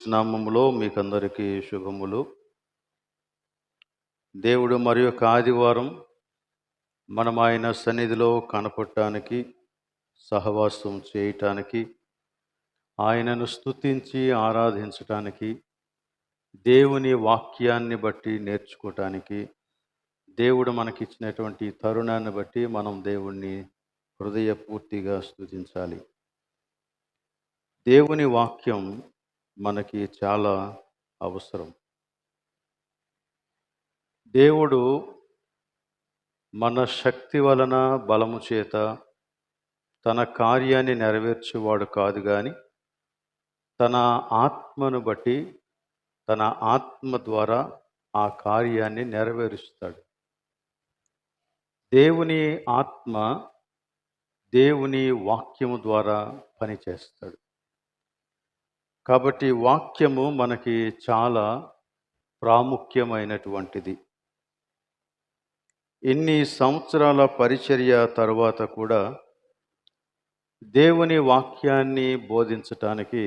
నామములో మీకందరికీ శుభములు. దేవుడు మరి యొక్క ఆదివారం మనం ఆయన సన్నిధిలో కనపడటానికి, సహవాసం చేయటానికి, ఆయనను స్తుతించి ఆరాధించటానికి, దేవుని వాక్యాన్ని బట్టి నేర్చుకోవటానికి, దేవుడు మనకిచ్చినటువంటి తరుణాన్ని బట్టి మనం దేవుణ్ణి హృదయపూర్తిగా స్తుతించాలి. దేవుని వాక్యం మనకి చాలా అవసరం. దేవుడు మన శక్తి వలన, బలము చేత తన కార్యాన్ని నెరవేర్చేవాడు కాదు కానీ తన ఆత్మను బట్టి, తన ఆత్మ ద్వారా ఆ కార్యాన్ని నెరవేరుస్తాడు. దేవుని ఆత్మ దేవుని వాక్యము ద్వారా పనిచేస్తాడు. కాబట్టి వాక్యము మనకి చాలా ప్రాముఖ్యమైనటువంటిది. ఇన్ని సంవత్సరాల పరిచర్య తర్వాత కూడా దేవుని వాక్యాన్ని బోధించటానికి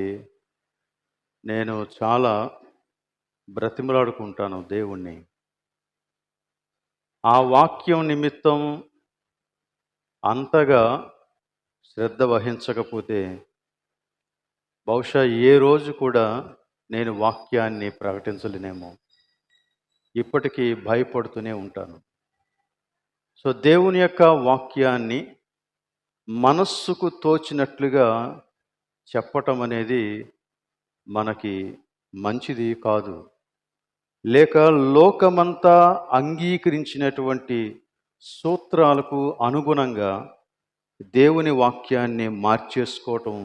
నేను చాలా బ్రతిమలాడుకుంటాను దేవుణ్ణి. ఆ వాక్యం నిమిత్తం అంతగా శ్రద్ధ వహించకపోతే బహుశా ఏ రోజు కూడా నేను వాక్యాన్ని ప్రకటించలేనేమో. ఇప్పటికీ భయపడుతూనే ఉంటాను. సో దేవుని యొక్క వాక్యాన్ని మనస్సుకు తోచినట్లుగా చెప్పటం అనేది మనకి మంచిది కాదు. లేక లోకమంతా అంగీకరించినటువంటి సూత్రాలకు అనుగుణంగా దేవుని వాక్యాన్ని మార్చేసుకోవటం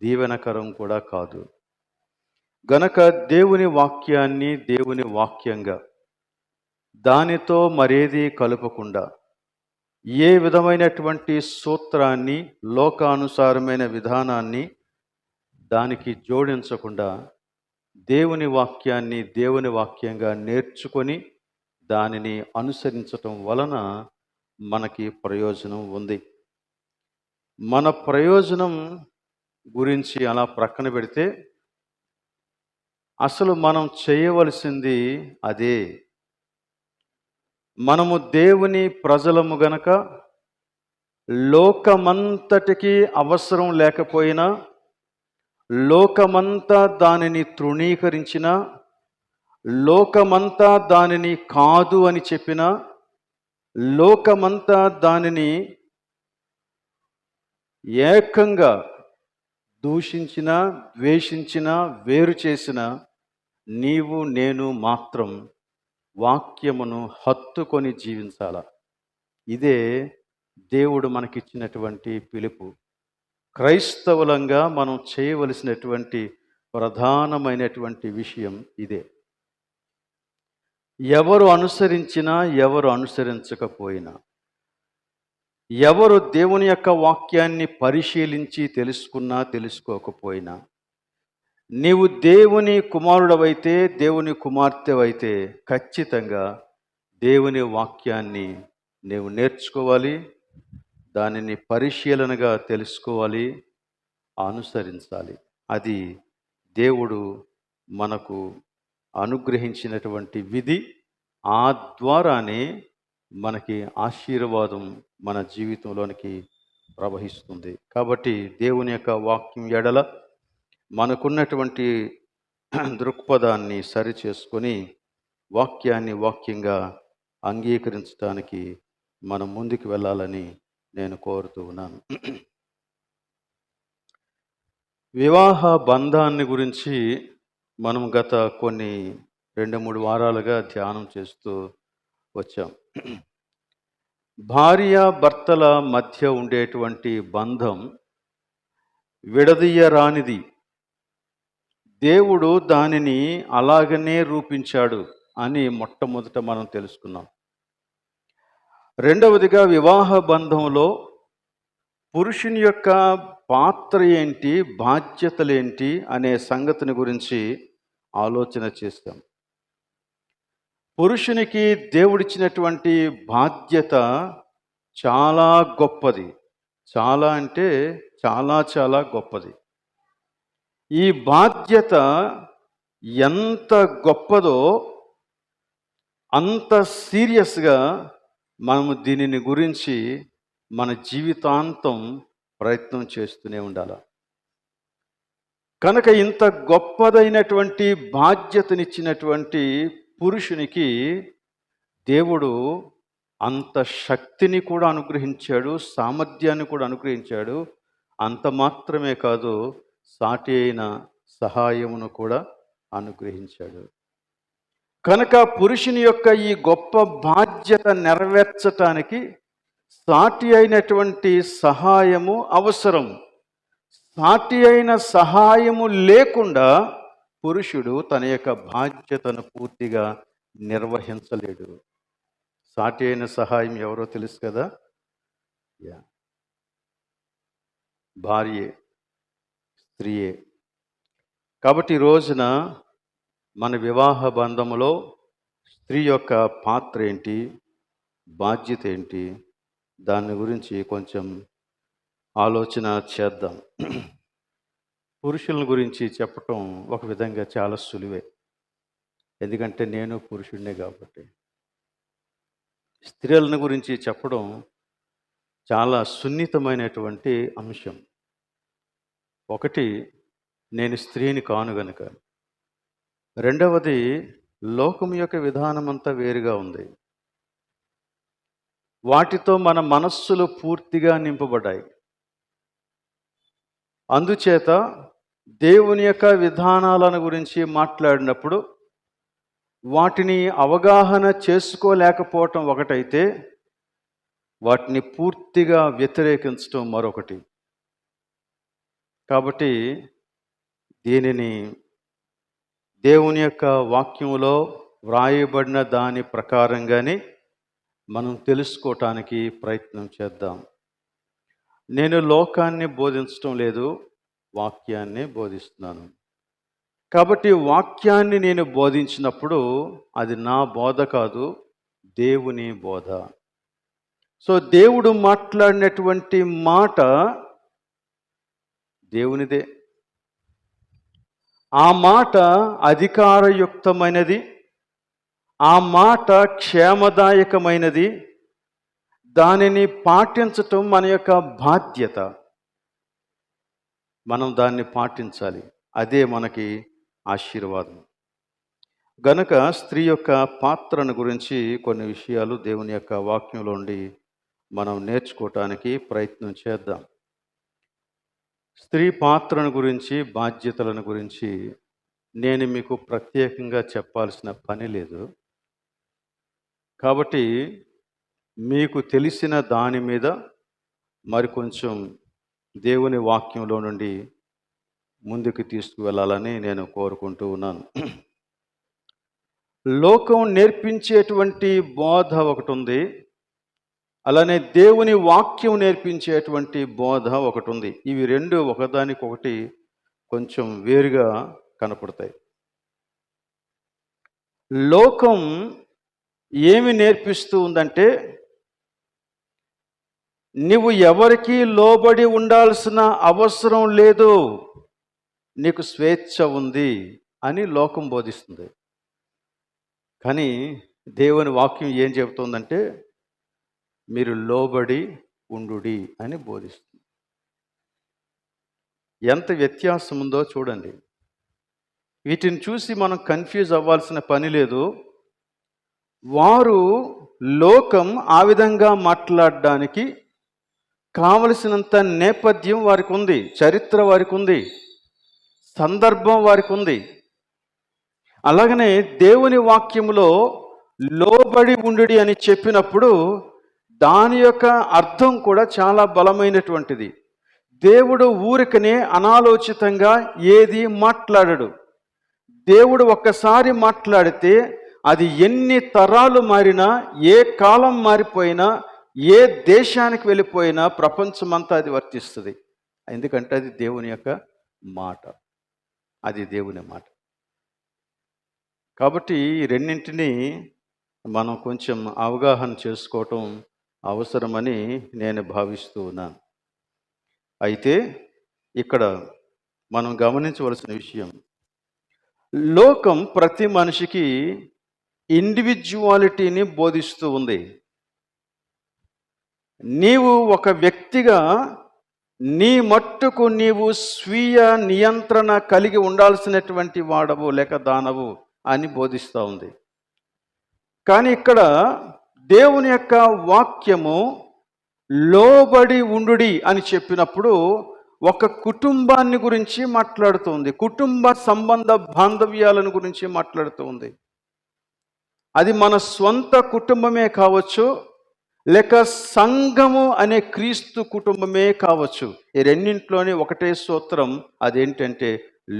దీవెనకరం కూడా కాదు. గనక దేవుని వాక్యాన్ని దేవుని వాక్యంగా, దానితో మరేది కలుపకుండా, ఏ విధమైనటువంటి సూత్రాన్ని, లోకానుసారమైన విధానాన్ని దానికి జోడించకుండా దేవుని వాక్యాన్ని దేవుని వాక్యంగా నేర్చుకొని దానిని అనుసరించటం వలన మనకి ప్రయోజనం ఉంది. మన ప్రయోజనం గురించి అలా ప్రక్కన పెడితే అసలు మనం చేయవలసింది అదే. మనము దేవుని ప్రజలము గనక లోకమంతటికి అవసరం లేకపోయినా, లోకమంతా దానిని తృణీకరించిన, లోకమంతా దానిని కాదు అని చెప్పిన, లోకమంతా దానిని ఏకంగా దూషించిన, ద్వేషించిన, వేరు చేసిన నీవు నేను మాత్రం వాక్యమును హత్తుకొని జీవించాల. ఇదే దేవుడు మనకిచ్చినటువంటి పిలుపు. క్రైస్తవులంగా మనం చేయవలసినటువంటి ప్రధానమైనటువంటి విషయం ఇదే. ఎవరు అనుసరించినా, ఎవరు అనుసరించకపోయినా, ఎవరు దేవుని యొక్క వాక్యాన్ని పరిశీలించి తెలుసుకున్నా తెలుసుకోకపోయినా, నీవు దేవుని కుమారుడవైతే, దేవుని కుమార్తెవైతే ఖచ్చితంగా దేవుని వాక్యాన్ని నీవు నేర్చుకోవాలి, దానిని పరిశీలనగా తెలుసుకోవాలి, అనుసరించాలి. అది దేవుడు మనకు అనుగ్రహించినటువంటి విధి. ఆ ద్వారానే మనకి ఆశీర్వాదం మన జీవితంలోనికి ప్రవహిస్తుంది. కాబట్టి దేవుని యొక్క వాక్యం ఎడల మనకున్నటువంటి దృక్పథాన్ని సరిచేసుకొని వాక్యాన్ని వాక్యంగా అంగీకరించడానికి మనం ముందుకు వెళ్ళాలని నేను కోరుతూ ఉన్నాను. వివాహ బంధాన్ని గురించి మనం గత కొన్ని 2-3 వారాలుగా ధ్యానం చేస్తూ వచ్చాం. భార్య భర్తల మధ్య ఉండేటువంటి బంధం విడదీయరానిది. దేవుడు దానిని అలాగనే రూపించాడు అని మొట్టమొదట మనం తెలుసుకున్నాం. రెండవదిగా వివాహ బంధంలో పురుషుని యొక్క పాత్ర ఏంటి, బాధ్యతలేంటి అనే సంగతిని గురించి ఆలోచన చేస్తాం. పురుషునికి దేవుడిచ్చినటువంటి బాధ్యత చాలా గొప్పది. చాలా అంటే చాలా చాలా గొప్పది. ఈ బాధ్యత ఎంత గొప్పదో అంత సీరియస్గా మనము దీనిని గురించి మన జీవితాంతం ప్రయత్నం చేస్తూనే ఉండాలి. కనుక ఇంత గొప్పదైనటువంటి బాధ్యతనిచ్చినటువంటి పురుషునికి దేవుడు అంత శక్తిని కూడా అనుగ్రహించాడు, సామర్థ్యాన్ని కూడా అనుగ్రహించాడు. అంత మాత్రమే కాదు, సాటి అయిన సహాయమును కూడా అనుగ్రహించాడు. కనుక పురుషుని యొక్క ఈ గొప్ప బాధ్యత నెరవేర్చటానికి సాటి అయినటువంటి సహాయము అవసరం. సాటి అయిన సహాయము లేకుండా పురుషుడు తన యొక్క బాధ్యతను పూర్తిగా నిర్వహించలేడు. సాటి అయిన సహాయం ఎవరో తెలుసు కదా, భార్యే, స్త్రీయే. కాబట్టి ఈ రోజున మన వివాహ బంధములో స్త్రీ యొక్క పాత్ర ఏంటి, బాధ్యత ఏంటి, దాని గురించి కొంచెం ఆలోచన చేద్దాం. పురుషుల గురించి చెప్పటం ఒక విధంగా చాలా సులువే, ఎందుకంటే నేను పురుషుడినే కాబట్టి. స్త్రీలను గురించి చెప్పడం చాలా సున్నితమైనటువంటి అంశం. ఒకటి, నేను స్త్రీని కాను గనుక. రెండవది, లోకం యొక్క విధానం అంతా వేరుగా ఉంది. వాటితో మన మనస్సులు పూర్తిగా నింపబడ్డాయి. అందుచేత దేవుని యొక్క విధానాలను గురించి మాట్లాడినప్పుడు వాటిని అవగాహన చేసుకోలేకపోవటం ఒకటైతే, వాటిని పూర్తిగా వ్యతిరేకించటం మరొకటి. కాబట్టి దీనిని దేవుని యొక్క వాక్యంలో వ్రాయబడిన దాని ప్రకారంగానే మనం తెలుసుకోవటానికి ప్రయత్నం చేద్దాం. నేను లోకాన్ని బోధించటం లేదు, వాక్యాన్ని బోధిస్తున్నాను. కాబట్టి వాక్యాన్ని నేను బోధించినప్పుడు అది నా బోధ కాదు, దేవుని బోధ. సో దేవుడు మాట్లాడినటువంటి మాట దేవునిదే. ఆ మాట అధికారయుక్తమైనది, ఆ మాట క్షేమదాయకమైనది. దానిని పాటించటం మన యొక్క బాధ్యత. మనం దాన్ని పాటించాలి, అదే మనకి ఆశీర్వాదం. గనుక స్త్రీ యొక్క పాత్రను గురించి కొన్ని విషయాలు దేవుని యొక్క వాక్యంలో ఉండి మనం నేర్చుకోవటానికి ప్రయత్నం చేద్దాం. స్త్రీ పాత్రను గురించి, బాధ్యతలను గురించి నేను మీకు ప్రత్యేకంగా చెప్పాల్సిన పని లేదు. కాబట్టి మీకు తెలిసిన దాని మీద మరికొంచెం దేవుని వాక్యంలో నుండి ముందుకు తీసుకువెళ్ళాలని నేను కోరుకుంటూ ఉన్నాను. లోకం నేర్పించేటువంటి బోధ ఒకటి ఉంది, అలానే దేవుని వాక్యం నేర్పించేటువంటి బోధ ఒకటి ఉంది. ఇవి రెండు ఒకదానికొకటి కొంచెం వేరుగా కనపడతాయి. లోకం ఏమి నేర్పిస్తూ ఉందంటే, నీవు ఎవరికి లోబడి ఉండాల్సిన అవసరం లేదు, నీకు స్వేచ్ఛ ఉంది అని లోకం బోధిస్తుంది. కానీ దేవుని వాక్యం ఏం చెబుతుందంటే, మీరు లోబడి ఉండుడి అని బోధిస్తుంది. ఎంత వ్యత్యాసం ఉందో చూడండి. వీటిని చూసి మనం కన్ఫ్యూజ్ అవ్వాల్సిన పని లేదు. వారు లోకం ఆ విధంగా మాట్లాడడానికి కావలసినంత నేపథ్యం వారికి ఉంది, చరిత్ర వారికి ఉంది, సందర్భం వారికి ఉంది. అలాగనే దేవుని వాక్యములో లోబడి ఉండుడి అని చెప్పినప్పుడు దాని యొక్క అర్థం కూడా చాలా బలమైనటువంటిది. దేవుడు ఊరికనే అనాలోచితంగా ఏది మాట్లాడడు. దేవుడు ఒక్కసారి మాట్లాడితే అది ఎన్ని తరాలు మారినా, ఏ కాలం మారిపోయినా, ఏ దేశానికి వెళ్ళిపోయినా ప్రపంచమంతా అది వర్తిస్తుంది. ఎందుకంటే అది దేవుని యొక్క మాట, అది దేవుని మాట. కాబట్టి ఈ రెండింటినీ మనం కొంచెం అవగాహన చేసుకోవటం అవసరమని నేను భావిస్తూ ఉన్నాను. అయితే ఇక్కడ మనం గమనించవలసిన విషయం, లోకం ప్రతి మనిషికి ఇండివిడ్యువాలిటీని బోధిస్తూ ఉంది. నీవు ఒక వ్యక్తిగా నీ మట్టుకు నీవు స్వీయ నియంత్రణ కలిగి ఉండాల్సినటువంటి వాడవు లేక దానవు అని బోధిస్తూ ఉంది. కానీ ఇక్కడ దేవుని యొక్క వాక్యము లోబడి ఉండుడి అని చెప్పినప్పుడు ఒక కుటుంబాన్ని గురించి మాట్లాడుతుంది, కుటుంబ సంబంధ బాంధవ్యాలను గురించి మాట్లాడుతుంది. అది మన స్వంత కుటుంబమే కావచ్చు, లేక సంఘము అనే క్రీస్తు కుటుంబమే కావచ్చు. ఈ రెండింటిలోనే ఒకటే సూత్రం, అదేంటంటే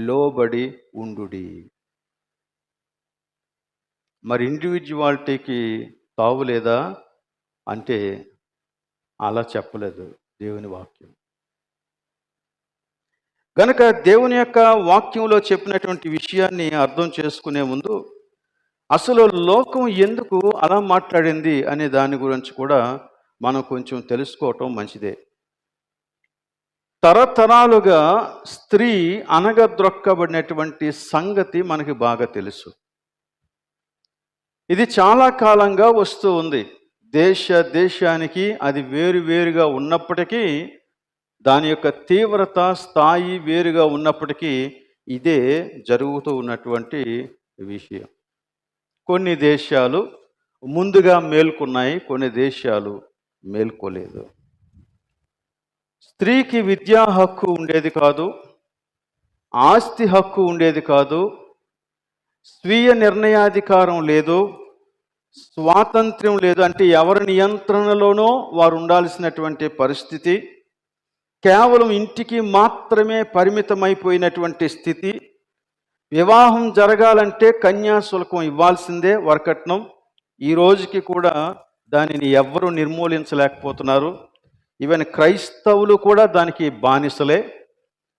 లోబడి ఉండుడి. మరి ఇండివిజువాలిటీకి తావు లేదా అంటే అలా చెప్పలేదు దేవుని వాక్యం. గనక దేవుని యొక్క వాక్యంలో చెప్పినటువంటి విషయాన్ని అర్థం చేసుకునే ముందు అసలు లోకం ఎందుకు అలా మాట్లాడింది అనే దాని గురించి కూడా మనం కొంచెం తెలుసుకోవటం మంచిదే. తరతరాలుగా స్త్రీ అనగద్రొక్కబడినటువంటి సంగతి మనకి బాగా తెలుసు. ఇది చాలా కాలంగా వస్తూ ఉంది. దేశానికి అది వేరుగా ఉన్నప్పటికీ, దాని యొక్క తీవ్రత స్థాయి వేరుగా ఉన్నప్పటికీ ఇదే జరుగుతూ ఉన్నటువంటి విషయం. కొన్ని దేశాలు ముందుగా మేల్కొన్నాయి, కొన్ని దేశాలు మేల్కోలేదు. స్త్రీకి విద్యా హక్కు ఉండేది కాదు, ఆస్తి హక్కు ఉండేది కాదు, స్వీయ నిర్ణయాధికారం లేదు, స్వాతంత్ర్యం లేదు. అంటే ఎవరి నియంత్రణలోనో వారు ఉండాల్సినటువంటి పరిస్థితి, కేవలం ఇంటికి మాత్రమే పరిమితమైపోయినటువంటి స్థితి. వివాహం జరగాలంటే కన్యాశుల్కం ఇవ్వాల్సిందే, వరకట్నం. ఈ రోజుకి కూడా దానిని ఎవ్వరూ నిర్మూలించలేకపోతున్నారు. ఈవెన్ క్రైస్తవులు కూడా దానికి బానిసలే.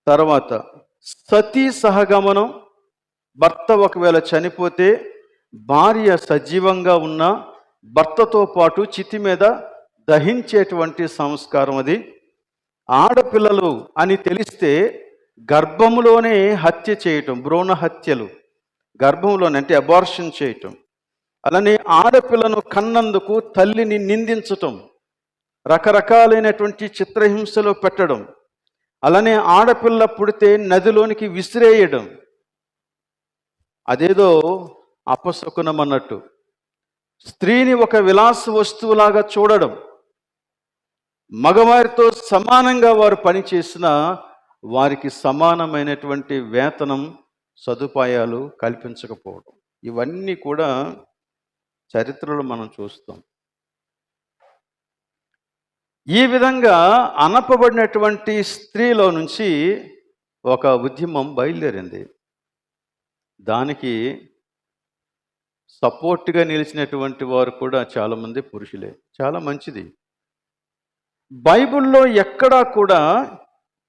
తర్వాత సతీ సహగమనం, భర్త ఒకవేళ చనిపోతే భార్య సజీవంగా ఉన్న భర్తతో పాటు చితి మీద దహించేటువంటి సంస్కారం అది. ఆడపిల్లలు అని తెలిస్తే గర్భంలోనే హత్య చేయటం, భ్రూణ హత్యలు గర్భంలోనే, అంటే అబార్షన్ చేయటం. అలానే ఆడపిల్లను కన్నందుకు తల్లిని నిందించటం, రకరకాలైనటువంటి చిత్రహింసలు పెట్టడం, అలానే ఆడపిల్ల పుడితే నదిలోనికి విసిరేయడం, అదేదో అపశకునం అన్నట్టు. స్త్రీని ఒక విలాస వస్తువులాగా చూడడం, మగవారితో సమానంగా వారు పనిచేసిన వారికి సమానమైనటువంటి వేతనం, సదుపాయాలు కల్పించకపోవడం, ఇవన్నీ కూడా చరిత్రలో మనం చూస్తాం. ఈ విధంగా అనపబడినటువంటి స్త్రీలో నుంచి ఒక ఉద్యమం బయలుదేరింది. దానికి సపోర్ట్గా నిలిచినటువంటి వారు కూడా చాలామంది పురుషులే. చాలా మంచిది. బైబిల్లో ఎక్కడా కూడా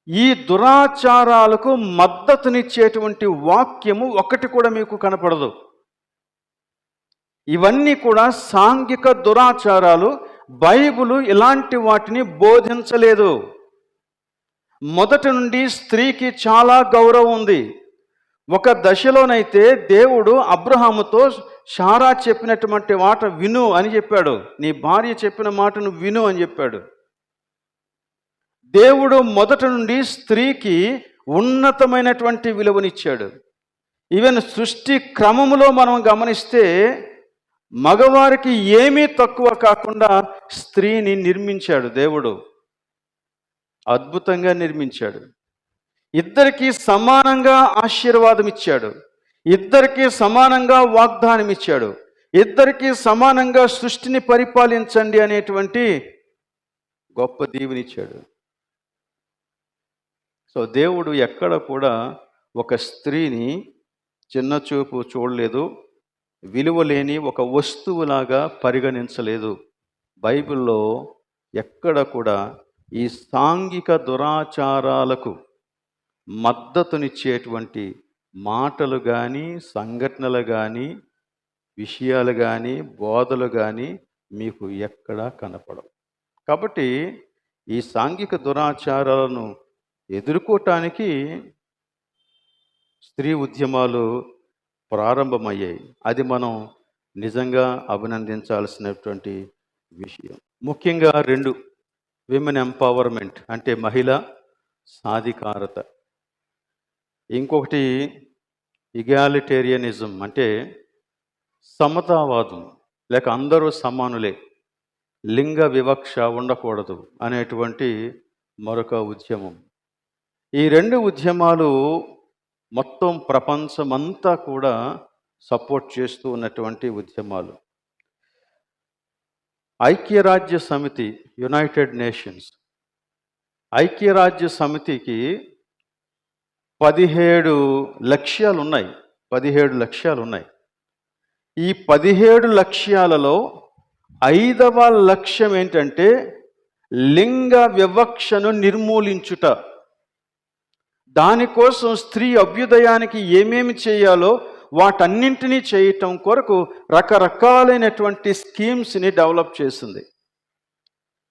ఈ దురాచారాలకు మద్దతునిచ్చేటువంటి వాక్యము ఒకటి కూడా మీకు కనపడదు. ఇవన్నీ కూడా సాంఘిక దురాచారాలు. బైబిలు ఇలాంటి వాటిని బోధించలేదు. మొదటి నుండి స్త్రీకి చాలా గౌరవం ఉంది. ఒక దశలోనైతే దేవుడు అబ్రహాముతో శారా చెప్పినటువంటి మాట విను అని చెప్పాడు. నీ భార్య చెప్పిన మాటను విను అని చెప్పాడు. దేవుడు మొదటి నుండి స్త్రీకి ఉన్నతమైనటువంటి విలువనిచ్చాడు. ఈవెన్ సృష్టి క్రమములో మనం గమనిస్తే మగవారికి ఏమీ తక్కువ కాకుండా స్త్రీని నిర్మించాడు దేవుడు. అద్భుతంగా నిర్మించాడు. ఇద్దరికీ సమానంగా ఆశీర్వాదం ఇచ్చాడు. ఇద్దరికీ సమానంగా వాగ్దానం ఇచ్చాడు. ఇద్దరికీ సమానంగా సృష్టిని పరిపాలించండి అనేటువంటి గొప్ప దీవెనిచ్చాడు. సో దేవుడు ఎక్కడ కూడా ఒక స్త్రీని చిన్నచూపు చూడలేదు, విలువలేని ఒక వస్తువులాగా పరిగణించలేదు. బైబిల్లో ఎక్కడ కూడా ఈ సాంఘిక దురాచారాలకు మద్దతునిచ్చేటువంటి మాటలు కానీ, సంఘటనలు కానీ, విషయాలు కానీ, బోధలు కానీ మీకు ఎక్కడా కనపడవు. కాబట్టి ఈ సాంఘిక దురాచారాలను ఎదుర్కోవటానికి స్త్రీ ఉద్యమాలు ప్రారంభమయ్యాయి. అది మనం నిజంగా అభినందించాల్సినటువంటి విషయం. ముఖ్యంగా 2 విమెన్ ఎంపవర్మెంట్ అంటే మహిళా సాధికారత. ఇంకొకటి ఇగాలిటేరియనిజం అంటే సమతావాదం, లేక అందరూ సమానులే, లింగ వివక్ష ఉండకూడదు అనేటువంటి మరొక ఉద్యమం. ఈ 2 ఉద్యమాలు మొత్తం ప్రపంచమంతా కూడా సపోర్ట్ చేస్తూ ఉన్నటువంటి ఉద్యమాలు. ఐక్యరాజ్య సమితి, యునైటెడ్ నేషన్స్, ఐక్యరాజ్య సమితికి 17 లక్ష్యాలున్నాయి. 17 లక్ష్యాలున్నాయి. ఈ 17 లక్ష్యాలలో 5వ లక్ష్యం ఏంటంటే లింగ వివక్షను నిర్మూలించుట. దానికోసం స్త్రీ అభ్యుదయానికి ఏమేమి చేయాలో వాటన్నింటినీ చేయటం కొరకు రకరకాలైనటువంటి స్కీమ్స్ని డెవలప్ చేసింది.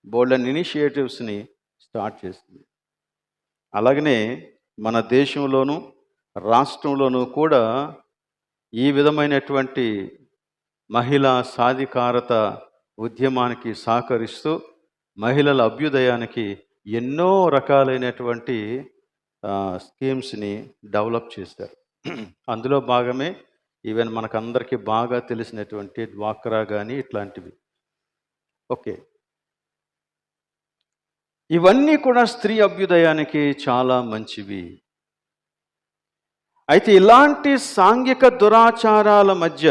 బోల్డెన్ ఇనిషియేటివ్స్ని స్టార్ట్ చేసింది. అలాగనే మన దేశంలోనూ రాష్ట్రంలోనూ కూడా ఈ విధమైనటువంటి మహిళా సాధికారత ఉద్యమానికి సహకరిస్తూ మహిళల అభ్యుదయానికి ఎన్నో రకాలైనటువంటి స్కీమ్స్ని డెవలప్ చేశారు. అందులో భాగమే ఈవెన్ మనకందరికీ బాగా తెలిసినటువంటి డ్వాక్రా కానీ ఇట్లాంటివి. ఓకే, ఇవన్నీ కూడా స్త్రీ అభ్యుదయానికి చాలా మంచివి. అయితే ఇలాంటి సాంఘిక దురాచారాల మధ్య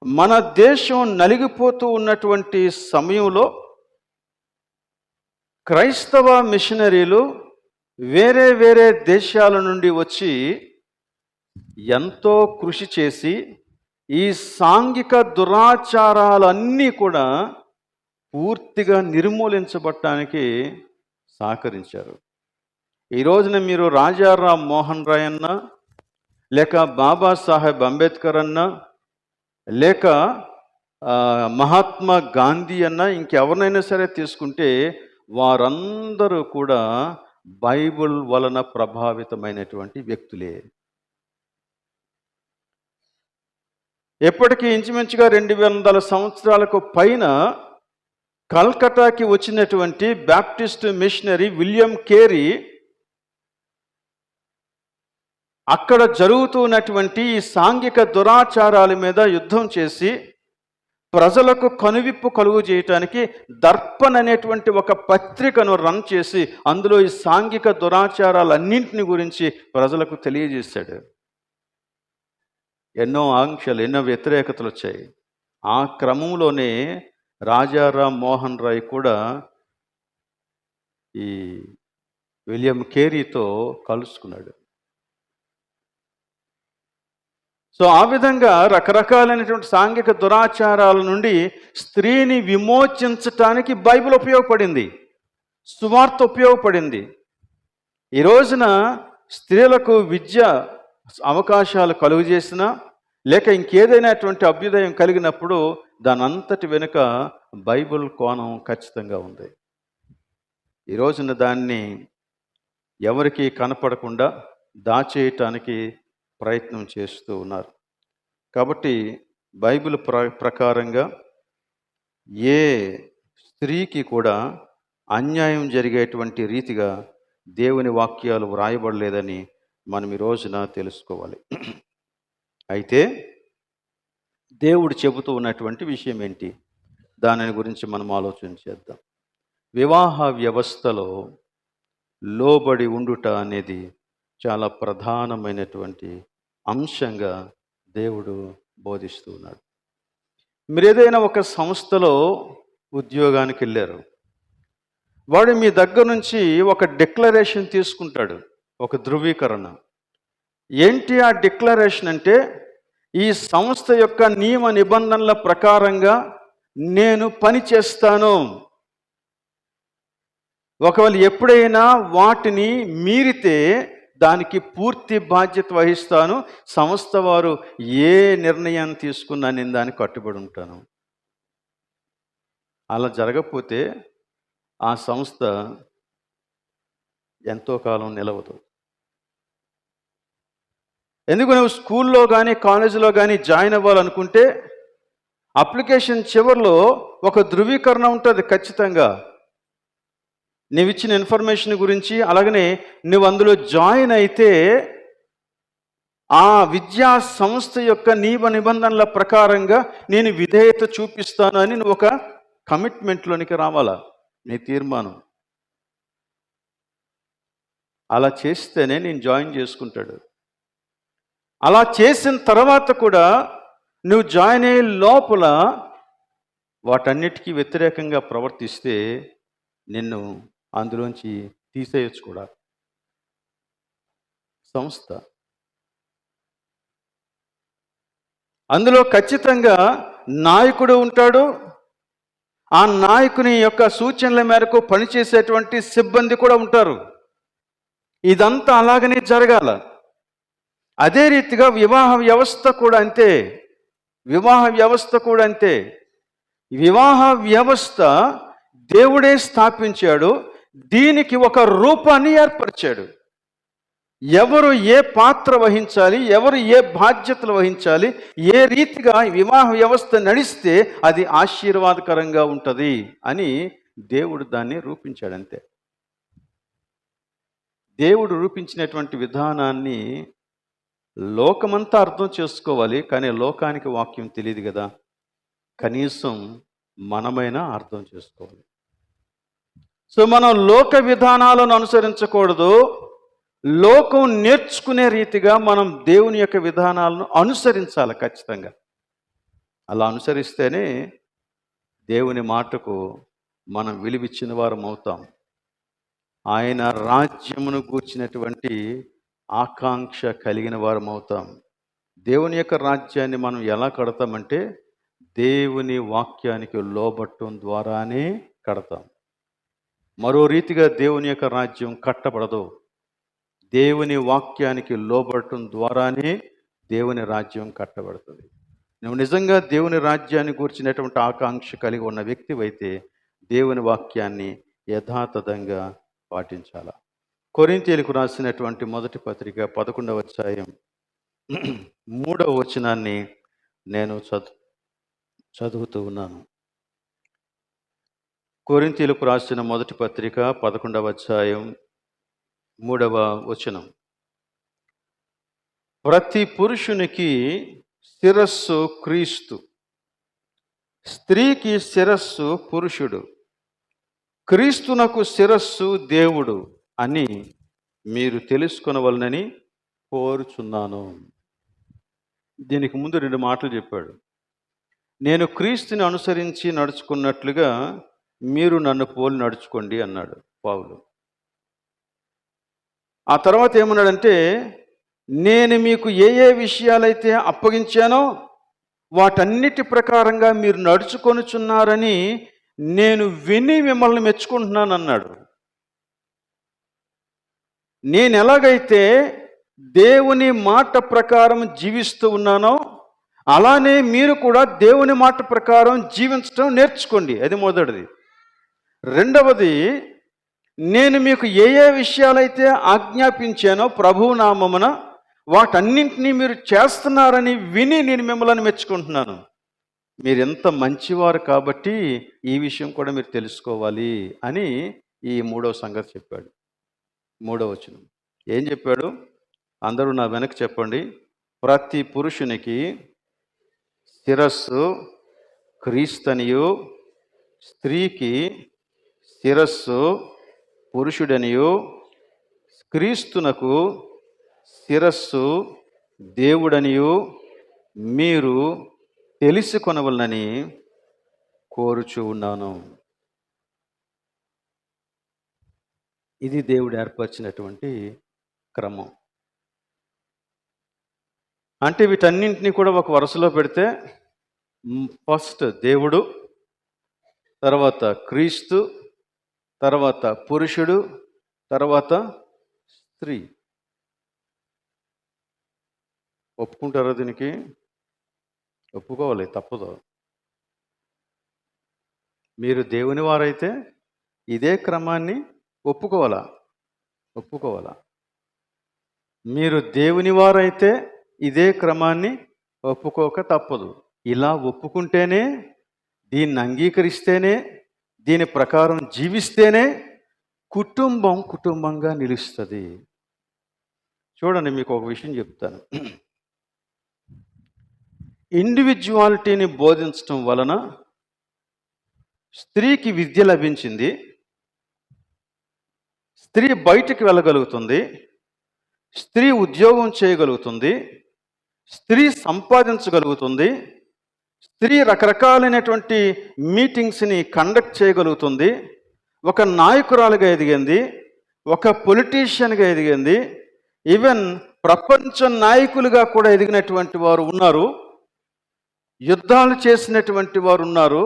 మన దేశం నలిగిపోతూ ఉన్నటువంటి సమయంలో క్రైస్తవ మిషనరీలు వేరే వేరే దేశాల నుండి వచ్చి ఎంతో కృషి చేసి ఈ సాంఘిక దురాచారాలన్నీ కూడా పూర్తిగా నిర్మూలించబడటానికి సహకరించారు. ఈ రోజున మీరు రాజారాం మోహన్ రాయ్ అన్న, లేక బాబాసాహెబ్ అంబేద్కర్ అన్న, లేక మహాత్మా గాంధీ అన్న, ఇంకెవరినైనా సరే తీసుకుంటే వారందరూ కూడా బైబిల్ వలన ప్రభావితమైనటువంటి వ్యక్తులే. ఎప్పటికీ ఇంచుమించుగా 200 సంవత్సరాలకు పైన కల్కటాకి వచ్చినటువంటి బ్యాప్టిస్ట్ మిషనరీ విలియం కేరీ అక్కడ జరుగుతున్నటువంటి ఈ సాంఘిక దురాచారాల మీద యుద్ధం చేసి ప్రజలకు కనువిప్పు కలుగు చేయటానికి దర్పణ్ అనేటువంటి ఒక పత్రికను రన్ చేసి అందులో ఈ సాంఘిక దురాచారాలన్నింటిని గురించి ప్రజలకు తెలియజేశాడు. ఎన్నో ఆంక్షలు, ఎన్నో వ్యతిరేకతలు వచ్చాయి. ఆ క్రమంలోనే రాజారాం మోహన్ రాయ్ కూడా ఈ విలియం కేరీతో కలుసుకున్నాడు. సో ఆ విధంగా రకరకాలైనటువంటి సాంఘిక దురాచారాల నుండి స్త్రీని విమోచించటానికి బైబిల్ ఉపయోగపడింది, సువార్త ఉపయోగపడింది. ఈ రోజున స్త్రీలకు విద్య అవకాశాలు కలుగు చేసినా, లేక ఇంకేదైనాటువంటి అభ్యుదయం కలిగినప్పుడు దాని అంతటి వెనుక బైబిల్ కోణం ఖచ్చితంగా ఉంది. ఈ రోజున దాన్ని ఎవరికి కనపడకుండా దాచేయటానికి ప్రయత్నం చేస్తూ ఉన్నారు. కాబట్టి బైబిల్ ప్రకారంగా ఏ స్త్రీకి కూడా అన్యాయం జరిగేటువంటి రీతిగా దేవుని వాక్యాలు వ్రాయబడలేదని మనం ఈ రోజున తెలుసుకోవాలి. అయితే దేవుడు చెబుతూ ఉన్నటువంటి విషయం ఏంటి, దానిని గురించి మనం ఆలోచన చేద్దాం. వివాహ వ్యవస్థలో లోబడి ఉండుట అనేది చాలా ప్రధానమైనటువంటి అంశంగా దేవుడు బోధిస్తూ ఉన్నాడు. మీరు ఏదైనా ఒక సంస్థలో ఉద్యోగానికి వెళ్ళారు, వాడు మీ దగ్గర నుంచి ఒక డిక్లరేషన్ తీసుకుంటాడు, ఒక ధృవీకరణ. ఏంటి ఆ డిక్లరేషన్ అంటే, ఈ సంస్థ యొక్క నియమ నిబంధనల ప్రకారంగా నేను పని చేస్తాను, ఒకవేళ ఎప్పుడైనా వాటిని మీరితే దానికి పూర్తి బాధ్యత వహిస్తాను, సంస్థ వారు ఏ నిర్ణయాన్ని తీసుకున్నా నేను దానికి కట్టుబడి ఉంటాను. అలా జరగకపోతే ఆ సంస్థ ఎంతో కాలం నిలవదు. ఎందుకు నువ్వు స్కూల్లో కానీ కాలేజీలో కానీ జాయిన్ అవ్వాలనుకుంటే అప్లికేషన్ చివరిలో ఒక ధృవీకరణ ఉంటుంది ఖచ్చితంగా. నీవు ఇచ్చిన ఇన్ఫర్మేషన్ గురించి, అలాగనే నువ్వు అందులో జాయిన్ అయితే ఆ విద్యా సంస్థ యొక్క నియమ నిబంధనల ప్రకారంగా నేను విధేయత చూపిస్తాను అని నువ్వు ఒక కమిట్మెంట్లోనికి రావాలా, నీ తీర్మానం. అలా చేస్తేనే నేను జాయిన్ చేసుకుంటాడు. అలా చేసిన తర్వాత కూడా నువ్వు జాయిన్ అయ్యే లోపల వాటన్నిటికీ వ్యతిరేకంగా ప్రవర్తిస్తే నిన్ను అందులోంచి తీసేయచ్చు కూడా సంస్థ. అందులో ఖచ్చితంగా నాయకుడు ఉంటాడు. ఆ నాయకుని యొక్క సూచనల మేరకు పనిచేసేటువంటి సిబ్బంది కూడా ఉంటారు. ఇదంతా అలాగనే జరగాల. అదే రీతిగా వివాహ వ్యవస్థ కూడా అంతే. వివాహ వ్యవస్థ దేవుడే స్థాపించాడు. దీనికి ఒక రూపాన్ని ఏర్పరిచాడు. ఎవరు ఏ పాత్ర వహించాలి, ఎవరు ఏ బాధ్యతలు వహించాలి, ఏ రీతిగా వివాహ వ్యవస్థ నడిస్తే అది ఆశీర్వాదకరంగా ఉంటుంది అని దేవుడు దాన్ని రూపించాడు. అంతే. దేవుడు రూపించినటువంటి విధానాన్ని లోకమంతా అర్థం చేసుకోవాలి, కానీ లోకానికి వాక్యం తెలియదు కదా. కనీసం మనమైనా అర్థం చేసుకోవాలి. సో మనం లోక విధానాలను అనుసరించకూడదు. లోకం నేర్చుకునే రీతిగా మనం దేవుని యొక్క విధానాలను అనుసరించాలి ఖచ్చితంగా. అలా అనుసరిస్తేనే దేవుని మాటకు మనం విలువిచ్చిన వారం అవుతాం. ఆయన రాజ్యమును గూర్చినటువంటి ఆకాంక్ష కలిగిన వారం అవుతాం. దేవుని యొక్క రాజ్యాన్ని మనం ఎలా కడతామంటే దేవుని వాక్యానికి లోబట్టం ద్వారానే కడతాం. మరో రీతిగా దేవుని యొక్క రాజ్యం కట్టబడదు. దేవుని వాక్యానికి లోబడటం ద్వారానే దేవుని రాజ్యం కట్టబడుతుంది. నువ్వు నిజంగా దేవుని రాజ్యాన్ని గూర్చినటువంటి ఆకాంక్ష కలిగి ఉన్న వ్యక్తివైతే దేవుని వాక్యాన్ని యథాతథంగా పాటించాల. కొరింథీయులకు రాసినటువంటి మొదటి పత్రిక 11వ అధ్యాయం 3వ వచనాన్ని నేను చదువుతూ ఉన్నాను. కొరింథీయులకు రాసిన మొదటి పత్రిక 11వ అధ్యాయం 3వ వచనం. ప్రతి పురుషునికి శిరస్సు క్రీస్తు, స్త్రీకి శిరస్సు పురుషుడు, క్రీస్తునకు శిరస్సు దేవుడు అని మీరు తెలుసుకొనవలనని కోరుచున్నాను. దీనికి ముందు 2 మాటలు చెప్పాడు. నేను క్రీస్తుని అనుసరించి నడుచుకున్నట్లుగా మీరు నన్ను పోలి నడుచుకోండి అన్నాడు పౌలు. ఆ తర్వాత ఏమన్నాడంటే, నేను మీకు ఏ ఏ విషయాలైతే అప్పగించానో వాటన్నిటి ప్రకారంగా మీరు నడుచుకొనుచున్నారని నేను విని మిమ్మల్ని మెచ్చుకుంటున్నాను అన్నాడు. నేను ఎలాగైతే దేవుని మాట ప్రకారం జీవిస్తూ ఉన్నానో అలానే మీరు కూడా దేవుని మాట ప్రకారం జీవించడం నేర్చుకోండి. అది మొదటిది. రెండవది, నేను మీకు ఏ ఏ విషయాలైతే ఆజ్ఞాపించానో ప్రభువు నామమున వాటన్నింటినీ మీరు చేస్తున్నారని విని నేను మిమ్మల్ని మెచ్చుకుంటున్నాను. మీరు ఎంత మంచివారు కాబట్టి ఈ విషయం కూడా మీరు తెలుసుకోవాలి అని ఈ 3వ సంగతి చెప్పాడు. 3వ వచనం ఏం చెప్పాడు? అందరూ నా వెనక చెప్పండి. ప్రతి పురుషునికి శిరస్సు క్రీస్తనియు, స్త్రీకి శిరస్సు పురుషుడనియు, క్రీస్తునకు శిరస్సు దేవుడనియు మీరు తెలుసుకొనవలనని కోరుచూ ఉన్నాను. ఇది దేవుడు ఏర్పరిచినటువంటి క్రమం. అంటే వీటన్నింటినీ కూడా ఒక వరుసలో పెడితే ఫస్ట్ దేవుడు, తర్వాత క్రీస్తు, తర్వాత పురుషుడు, తర్వాత స్త్రీ. ఒప్పుకుంటారా దీనికి? ఒప్పుకోవాలి, తప్పదు. మీరు దేవుని వారైతే ఇదే క్రమాన్ని ఒప్పుకోవాలా. మీరు దేవుని వారైతే ఇదే క్రమాన్ని ఒప్పుకోక తప్పదు. ఇలా ఒప్పుకుంటేనే, దీన్ని అంగీకరిస్తేనే, దీని ప్రకారం జీవిస్తేనే కుటుంబం కుటుంబంగా నిలుస్తుంది. చూడండి, మీకు ఒక విషయం చెప్తాను. ఇండివిజువాలిటీని బోధించటం వలన స్త్రీకి విద్య లభించింది, స్త్రీ బయటికి వెళ్ళగలుగుతుంది, స్త్రీ ఉద్యోగం చేయగలుగుతుంది, స్త్రీ సంపాదించగలుగుతుంది, స్త్రీ రకరకాలైనటువంటి మీటింగ్స్ని కండక్ట్ చేయగలుగుతుంది, ఒక నాయకురాలుగా ఎదిగింది, ఒక పొలిటీషియన్గా ఎదిగింది, ఈవెన్ ప్రపంచ నాయకులుగా కూడా ఎదిగినటువంటి వారు ఉన్నారు, యుద్ధాలు చేసినటువంటి వారు ఉన్నారు,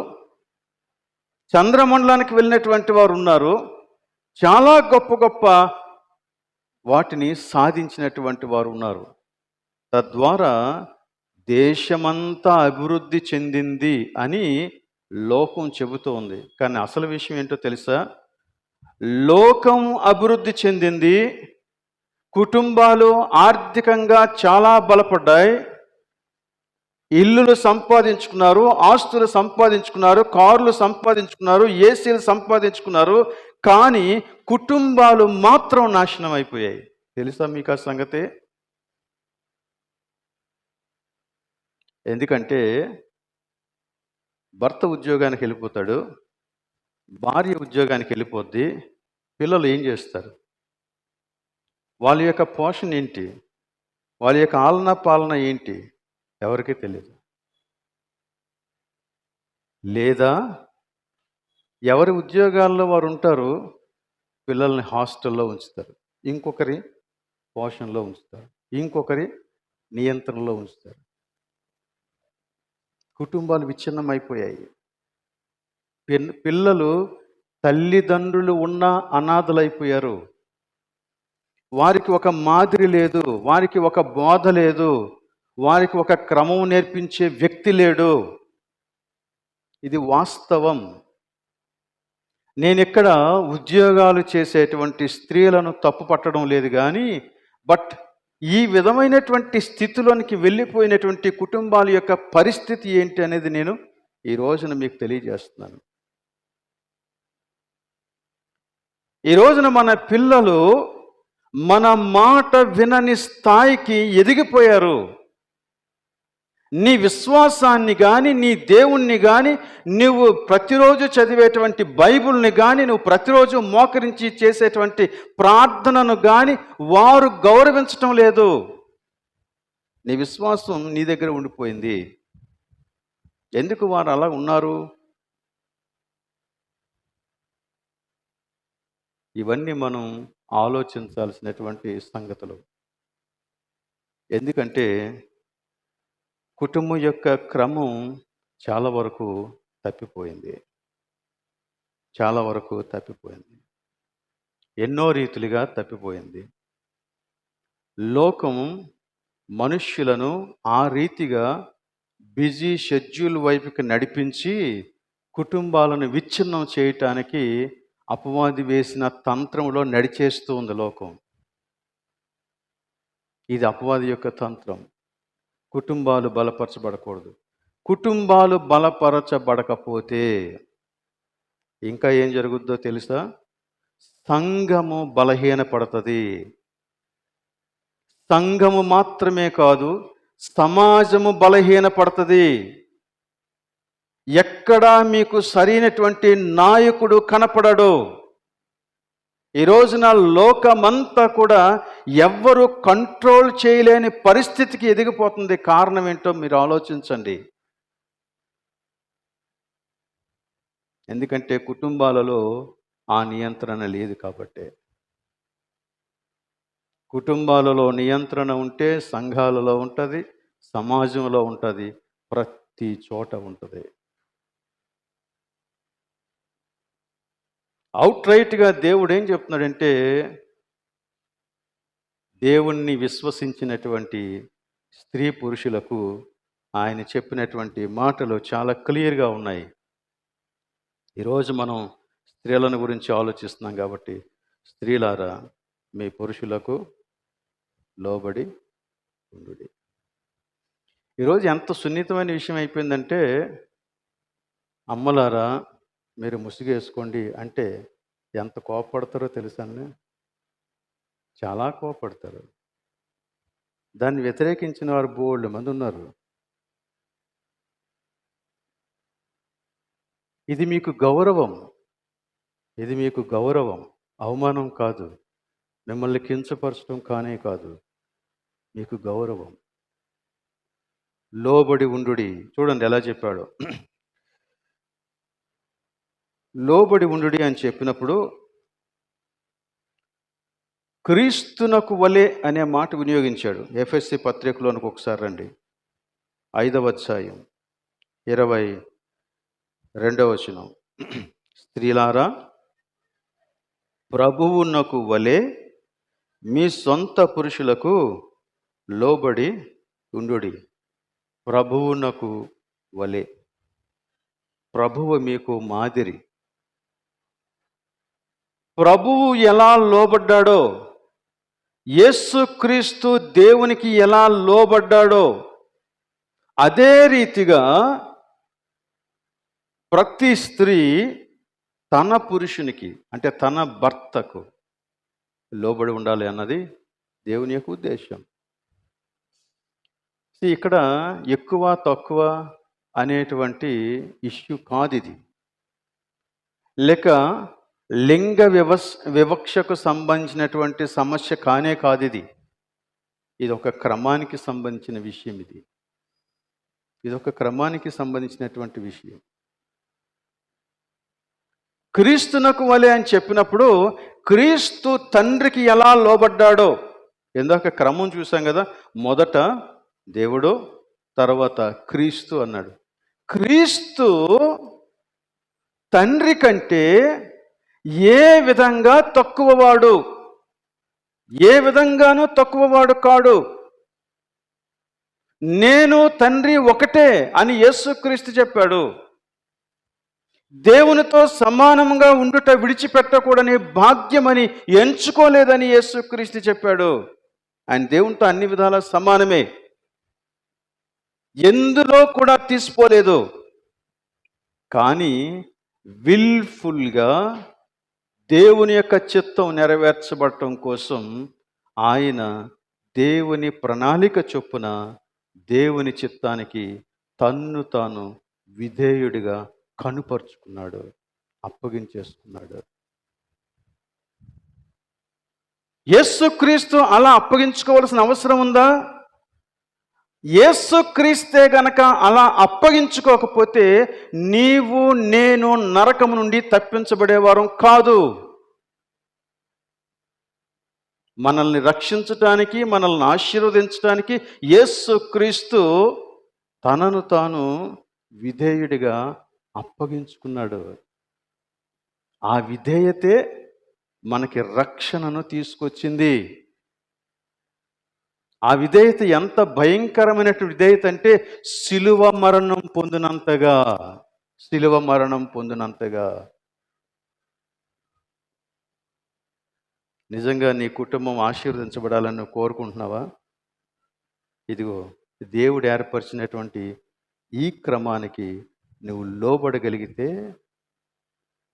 చంద్రమండలానికి వెళ్ళినటువంటి వారు ఉన్నారు, చాలా గొప్ప గొప్ప వాటిని సాధించినటువంటి వారు ఉన్నారు. తద్వారా దేశమంతా అభివృద్ధి చెందింది అని లోకం చెబుతోంది. కానీ అసలు విషయం ఏంటో తెలుసా? లోకం అభివృద్ధి చెందింది, కుటుంబాలు ఆర్థికంగా చాలా బలపడ్డాయి, ఇల్లులు సంపాదించుకున్నారు, ఆస్తులు సంపాదించుకున్నారు, కార్లు సంపాదించుకున్నారు, ఏసీలు సంపాదించుకున్నారు, కానీ కుటుంబాలు మాత్రం నాశనం అయిపోయాయి. తెలుసా మీకు ఆ సంగతి? ఎందుకంటే భర్త ఉద్యోగానికి వెళ్ళిపోతాడు, భార్య ఉద్యోగానికి వెళ్ళిపోద్ది, పిల్లలు ఏం చేస్తారు? వాళ్ళ యొక్క పోషణ ఏంటి? వాళ్ళ యొక్క ఆలన పాలన ఏంటి? ఎవరికీ తెలియదు. లేదా ఎవరి ఉద్యోగాల్లో వారు ఉంటారు, పిల్లల్ని హాస్టల్లో ఉంచుతారు, ఇంకొకరి పోషణలో ఉంచుతారు, ఇంకొకరి నియంత్రణలో ఉంచుతారు. కుటుంబాలు విచ్ఛిన్నం అయిపోయాయి. పిల్లలు తల్లిదండ్రులు ఉన్న అనాథలైపోయారు. వారికి ఒక మాదిరి లేదు, వారికి ఒక బోధ లేదు, వారికి ఒక క్రమం నేర్పించే వ్యక్తి లేడు. ఇది వాస్తవం. నేను ఇక్కడ ఉద్యోగాలు చేసేటువంటి స్త్రీలను తప్పు పట్టడం లేదు, కానీ ఈ విధమైనటువంటి స్థితిలోనికి వెళ్ళిపోయినటువంటి కుటుంబాల యొక్క పరిస్థితి ఏంటి అనేది నేను ఈ రోజున మీకు తెలియజేస్తున్నాను. ఈ రోజున మన పిల్లలు మన మాట వినని స్థాయికి ఎదిగిపోయారు. నీ విశ్వాసాన్ని కానీ, నీ దేవుణ్ణి కానీ, నువ్వు ప్రతిరోజు చదివేటువంటి బైబిల్ని కానీ, నువ్వు ప్రతిరోజు మోకరించి చేసేటువంటి ప్రార్థనను కానీ వారు గౌరవించటం లేదు. నీ విశ్వాసం నీ దగ్గర ఉండిపోయింది. ఎందుకు వారు అలా ఉన్నారు? ఇవన్నీ మనం ఆలోచించాల్సినటువంటి సంగతులు. ఎందుకంటే కుటుంబం యొక్క క్రమం చాలా వరకు తప్పిపోయింది. ఎన్నో రీతులుగా తప్పిపోయింది. లోకం మనుష్యులను ఆ రీతిగా బిజీ షెడ్యూల్ వైపుకి నడిపించి కుటుంబాలను విచ్ఛిన్నం చేయటానికి అపవాది వేసిన తంత్రంలో నడిచేస్తూ ఉంది లోకం. ఇది అపవాది యొక్క తంత్రం. కుటుంబాలు బలపరచబడకూడదు. కుటుంబాలు బలపరచబడకపోతే ఇంకా ఏం జరుగుద్దో తెలుసా? సంఘము బలహీనపడుతుంది. సంఘము మాత్రమే కాదు, సమాజము బలహీనపడుతుంది. ఎక్కడా మీకు సరైనటువంటి నాయకుడు కనపడడు. ఈ రోజున లోకమంతా కూడా ఎవ్వరు కంట్రోల్ చేయలేని పరిస్థితికి ఎదిగిపోతుంది. కారణం ఏంటో మీరు ఆలోచించండి. ఎందుకంటే కుటుంబాలలో ఆ నియంత్రణ లేదు కాబట్టి. కుటుంబాలలో నియంత్రణ ఉంటే సంఘాలలో ఉంటుంది, సమాజంలో ఉంటుంది, ప్రతి చోట ఉంటుంది. అవుట్రైట్గా దేవుడు ఏం చెప్తున్నాడంటే, దేవుణ్ణి విశ్వసించినటువంటి స్త్రీ పురుషులకు ఆయన చెప్పినటువంటి మాటలు చాలా క్లియర్గా ఉన్నాయి. ఈరోజు మనం స్త్రీలను గురించి ఆలోచిస్తున్నాం కాబట్టి, స్త్రీలారా మీ పురుషులకు లోబడి ఉండుడి. ఈరోజు ఎంత సున్నితమైన విషయం అయిపోయిందంటే, అమ్మలారా మీరు ముసుగేసుకోండి అంటే ఎంత కోపపడతారో తెలుసా అండి? చాలా కోపపడతారు. దాన్ని వ్యతిరేకించిన వారు బోలెడు మంది ఉన్నారు. ఇది మీకు గౌరవం. ఇది మీకు గౌరవం. అవమానం కాదు. మిమ్మల్ని కించపరచడం కానే కాదు. మీకు గౌరవం. లోబడి ఉండుడి. చూడండి ఎలా చెప్పాడో. లోబడి ఉండుడి అని చెప్పినప్పుడు క్రీస్తునకు వలె అనే మాట వినియోగించాడు. ఎఫెసీ పత్రికలోనికి ఒకసారి రండి. 5వ అధ్యాయం 22వ వచనం. స్త్రీలారా ప్రభువునకు వలె మీ సొంత పురుషులకు లోబడి ఉండుడి. ప్రభువునకు వలె. ప్రభువు మీకు మాదిరి. ప్రభువు ఎలా లోబడ్డాడో, యేసుక్రీస్తు దేవునికి ఎలా లోబడ్డాడో, అదే రీతిగా ప్రతి స్త్రీ తన పురుషునికి అంటే తన భర్తకు లోబడి ఉండాలి అన్నది దేవుని యొక్క ఉద్దేశం. ఇక్కడ ఎక్కువ తక్కువ అనేటువంటి ఇష్యూ కాదు ఇది. లేక లింగ వివక్షకు సంబంధించినటువంటి సమస్య కానే కాదు ఇది. ఇది ఒక క్రమానికి సంబంధించిన విషయం. ఇది ఒక క్రమానికి సంబంధించినటువంటి విషయం. క్రీస్తునకు వలె అని చెప్పినప్పుడు క్రీస్తు తండ్రికి ఎలా లోబడ్డాడో, ఇందాక క్రమం చూసాం కదా. మొదట దేవుడు, తర్వాత క్రీస్తు అన్నాడు. క్రీస్తు తండ్రి కంటే ఏ విధంగా తక్కువవాడు? ఏ విధంగానూ తక్కువవాడు కాడు. నేను తండ్రి ఒకటే అని యేసుక్రీస్తు చెప్పాడు. దేవునితో సమానంగా ఉండుట విడిచిపెట్టకూడని భాగ్యమని ఎంచుకోలేదని యేసుక్రీస్తు చెప్పాడు. ఆయన దేవునితో అన్ని విధాలా సమానమే, ఎందులో కూడా తీసిపోలేదు. కానీ విల్ఫుల్గా దేవుని యొక్క చిత్తం నెరవేర్చబడటం కోసం ఆయన దేవుని ప్రణాళిక చొప్పున దేవుని చిత్తానికి తన్ను తాను విధేయుడిగా కనుపరుచుకున్నాడు, అప్పగించేసుకున్నాడు. యేసుక్రీస్తు అలా అప్పగించుకోవాల్సిన అవసరం ఉందా? యేసుక్రీస్తే గనక అలా అప్పగించుకోకపోతే నీవు నేను నరకము నుండి తప్పించబడేవారం కాదు. మనల్ని రక్షించటానికి, మనల్ని ఆశీర్వదించడానికి యేసుక్రీస్తు తనను తాను విధేయుడిగా అప్పగించుకున్నాడు. ఆ విధేయతే మనకి రక్షణను తీసుకొచ్చింది. ఆ విధేయత ఎంత భయంకరమైనటువంటి విధేయత అంటే శిలువ మరణం పొందినంతగా. నిజంగా నీ కుటుంబం ఆశీర్వదించబడాలని నువ్వు కోరుకుంటున్నావా? ఇదిగో దేవుడు ఏర్పరిచినటువంటి ఈ క్రమానికి నువ్వు లోబడగలిగితే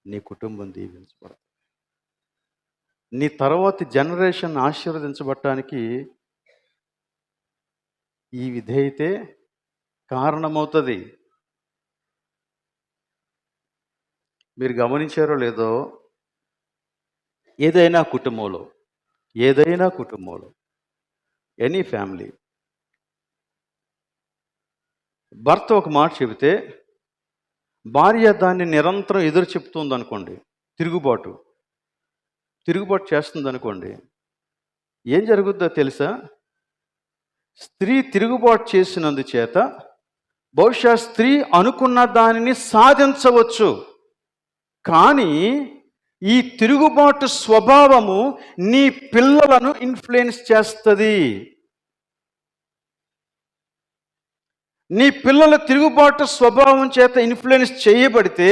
నీ కుటుంబం దీవించబడుతుంది. నీ తర్వాతి జనరేషన్ ఆశీర్వదించబడటానికి ఈ విధేయతే కారణమవుతుంది. మీరు గమనించారో లేదో, ఏదైనా కుటుంబంలో ఎనీ ఫ్యామిలీ, భర్త ఒక మాట చెబితే భార్య దాన్ని నిరంతరం ఎదురు చెప్తుంది అనుకోండి, తిరుగుబాటు చేస్తుంది అనుకోండి, ఏం జరుగుద్దో తెలుసా? స్త్రీ తిరుగుబాటు చేసినందుచేత బహుశా స్త్రీ అనుకున్న దానిని సాధించవచ్చు, కానీ ఈ తిరుగుబాటు స్వభావము నీ పిల్లలను ఇన్ఫ్లుయెన్స్ చేస్తుంది. నీ పిల్లల తిరుగుబాటు స్వభావం చేత ఇన్ఫ్లుయెన్స్ చేయబడితే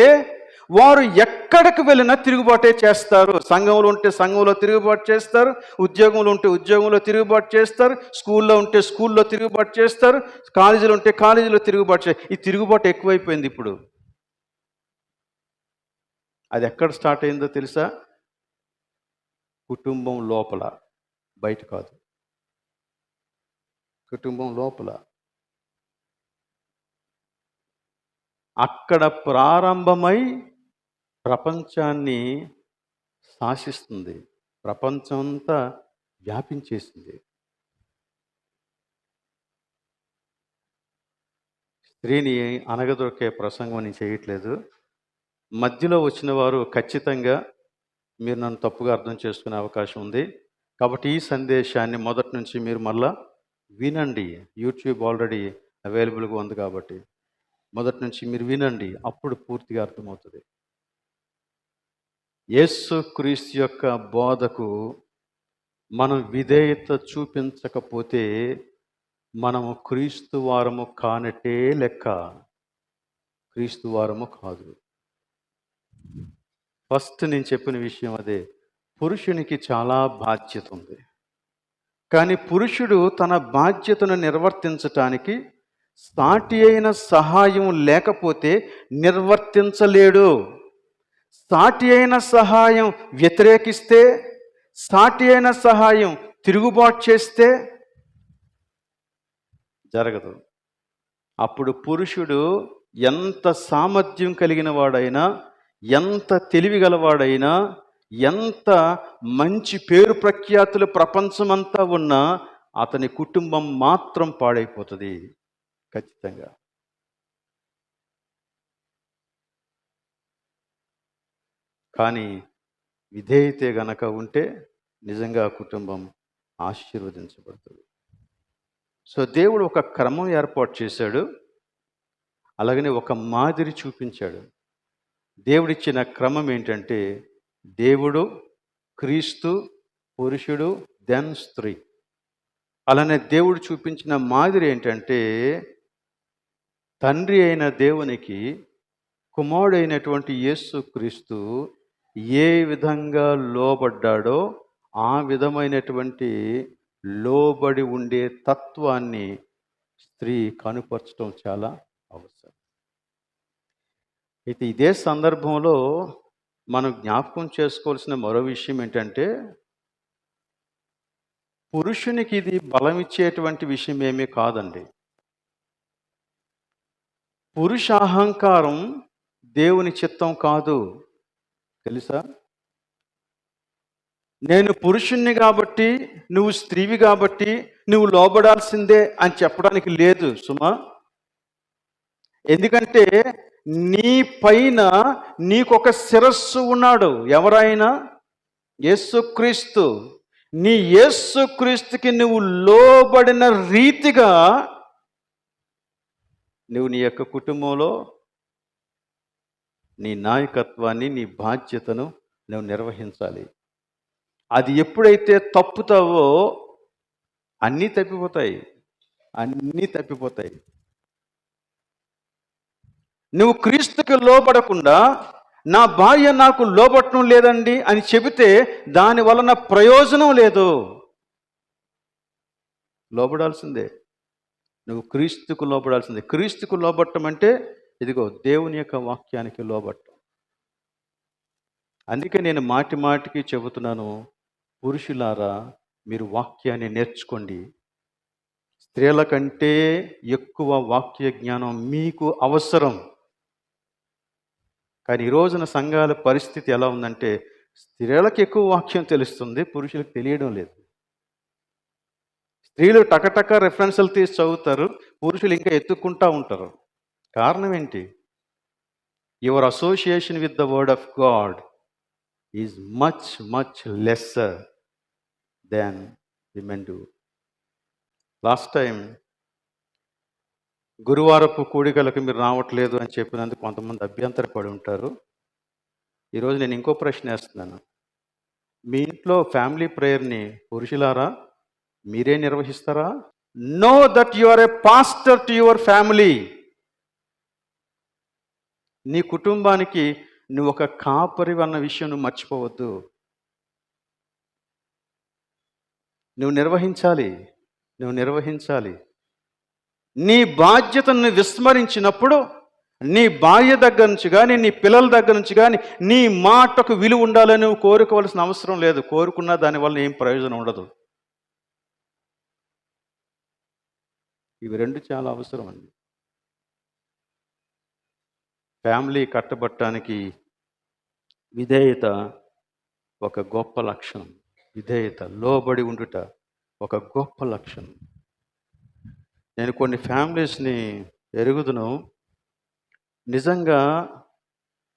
వారు ఎక్కడికి వెళ్ళినా తిరుగుబాటే చేస్తారు. సంఘంలో ఉంటే సంఘంలో తిరుగుబాటు చేస్తారు, ఉద్యోగంలో ఉంటే ఉద్యోగంలో తిరుగుబాటు చేస్తారు, స్కూల్లో ఉంటే స్కూల్లో తిరుగుబాటు చేస్తారు, కాలేజీలో ఉంటే కాలేజీలో తిరుగుబాటు చేస్తారు. ఈ తిరుగుబాటు ఎక్కువైపోయింది ఇప్పుడు. అది ఎక్కడ స్టార్ట్ అయిందో తెలుసా? కుటుంబం లోపల, బయట కాదు. కుటుంబం లోపల. అక్కడ ప్రారంభమై ప్రపంచాన్ని శాసిస్తుంది. ప్రపంచం అంతా వ్యాపించేసింది. స్త్రీని అనగదొక్కే ప్రసంగం నేను చేయట్లేదు. మధ్యలో వచ్చిన వారు ఖచ్చితంగా మీరు నన్ను తప్పుగా అర్థం చేసుకునే అవకాశం ఉంది. కాబట్టి ఈ సందేశాన్ని మొదటి నుంచి మీరు మళ్ళా వినండి. యూట్యూబ్ ఆల్రెడీ అవైలబుల్గా ఉంది కాబట్టి మొదటి నుంచి మీరు వినండి. అప్పుడు పూర్తిగా అర్థమవుతుంది. యేసుక్రీస్తు యొక్క బోధకు మనం విధేయత చూపించకపోతే మనము క్రీస్తు వారము కానట్టే లెక్క. క్రీస్తు వారము కాదు. ఫస్ట్ నేను చెప్పిన విషయం అదే. పురుషునికి చాలా బాధ్యత ఉంది. కానీ పురుషుడు తన బాధ్యతను నిర్వర్తించటానికి సాటి అయిన సహాయం లేకపోతే నిర్వర్తించలేడు. సాటి అయిన సహాయం వ్యతిరేకిస్తే, సాటి అయిన సహాయం తిరుగుబాటు చేస్తే జరగదు. అప్పుడు పురుషుడు ఎంత సామర్థ్యం కలిగిన వాడైనా, ఎంత తెలివిగలవాడైనా, ఎంత మంచి పేరు ప్రఖ్యాతులు ప్రపంచమంతా ఉన్నా అతని కుటుంబం మాత్రం పాడైపోతుంది ఖచ్చితంగా. కానీ విధేయతే గనక ఉంటే నిజంగా కుటుంబం ఆశీర్వదించబడుతుంది. సో దేవుడు ఒక క్రమం ఏర్పాటు చేశాడు, అలాగనే ఒక మాదిరి చూపించాడు. దేవుడిచ్చిన క్రమం ఏంటంటే దేవుడు, క్రీస్తు, పురుషుడు, దెన్ స్త్రీ. అలానే దేవుడు చూపించిన మాదిరి ఏంటంటే తండ్రి అయిన దేవునికి కుమారుడైనటువంటి యేసుక్రీస్తు ఏ విధంగా లోబడ్డాడో ఆ విధమైనటువంటి లోబడి ఉండే తత్వాన్ని స్త్రీ కనుపరచడం చాలా అవసరం. అయితే ఇదే సందర్భంలో మనం జ్ఞాపకం చేసుకోవాల్సిన మరో విషయం ఏంటంటే పురుషునికి ఇది బలం ఇచ్చేటువంటి విషయం ఏమీ కాదండి. పురుష అహంకారం దేవుని చిత్తం కాదు, తెలుసా? నేను పురుషుణ్ణి కాబట్టి, నువ్వు స్త్రీవి కాబట్టి నువ్వు లోబడాల్సిందే అని చెప్పడానికి లేదు సుమా. ఎందుకంటే నీ పైన నీకొక శిరస్సు ఉన్నాడు. ఎవరైనా? యేసుక్రీస్తు. నీ యేసుక్రీస్తుకి నువ్వు లోబడిన రీతిగా నువ్వు నీ యొక్క కుటుంబంలో నీ నాయకత్వాన్ని, నీ బాధ్యతను నువ్వు నిర్వహించాలి. అది ఎప్పుడైతే తప్పుతావో అన్నీ తప్పిపోతాయి. అన్నీ తప్పిపోతాయి. నువ్వు క్రీస్తుకి లోబడకుండా నా భార్య నాకు లోబట్టడం లేదండి అని చెబితే దాని వలన ప్రయోజనం లేదు. లోబడాల్సిందే. నువ్వు క్రీస్తుకు లోబడాల్సిందే. క్రీస్తుకు లోబట్టం అంటే ఇదిగో దేవుని యొక్క వాక్యానికి లోబట్టం. అందుకే నేను మాటి మాటికి చెబుతున్నాను, పురుషులారా మీరు వాక్యాన్ని నేర్చుకోండి. స్త్రీల కంటే ఎక్కువ వాక్య జ్ఞానం మీకు అవసరం. కానీ ఈ రోజున సంఘాల పరిస్థితి ఎలా ఉందంటే స్త్రీలకు ఎక్కువ వాక్యం తెలుస్తుంది, పురుషులకు తెలియడం లేదు. స్త్రీలు టకటక రెఫరెన్సులు తీసి చదువుతారు, పురుషులు ఇంకా ఎత్తుక్కుంటూ ఉంటారు. కారణం ఏంటి? Your association with the word of God is much much lesser than women do. Last time గురువారపు కూడికలకు మీరు రావట్లేదు అని చెప్పినందుకు కొంతమంది అభ్యంతరపడి ఉంటారు. ఈరోజు నేను ఇంకో ప్రశ్న వేస్తున్నాను. మీ ఇంట్లో ఫ్యామిలీ ప్రేయర్ని పురుషులారా మీరే నిర్వహిస్తారా? No that you are a pastor to your family. నీ కుటుంబానికి నువ్వు ఒక కాపరి అన్న విషయం నువ్వు మర్చిపోవద్దు. నువ్వు నిర్వహించాలి. నువ్వు నిర్వహించాలి. నీ బాధ్యతను విస్మరించినప్పుడు నీ భార్య దగ్గర నుంచి కానీ, నీ పిల్లల దగ్గర నుంచి కానీ నీ మాటకు విలువ ఉండాలని నువ్వు కోరుకోవాల్సిన అవసరం లేదు. కోరుకున్నా దానివల్ల ఏం ప్రయోజనం ఉండదు. ఇవి రెండు చాలా అవసరం అండి. ఫ్యామిలీ కట్టబట్టడానికి విధేయత ఒక గొప్ప లక్షణం. విధేయత, లోబడి ఉండుట ఒక గొప్ప లక్షణం. నేను కొన్ని ఫ్యామిలీస్ని ఎరుగుదును. నిజంగా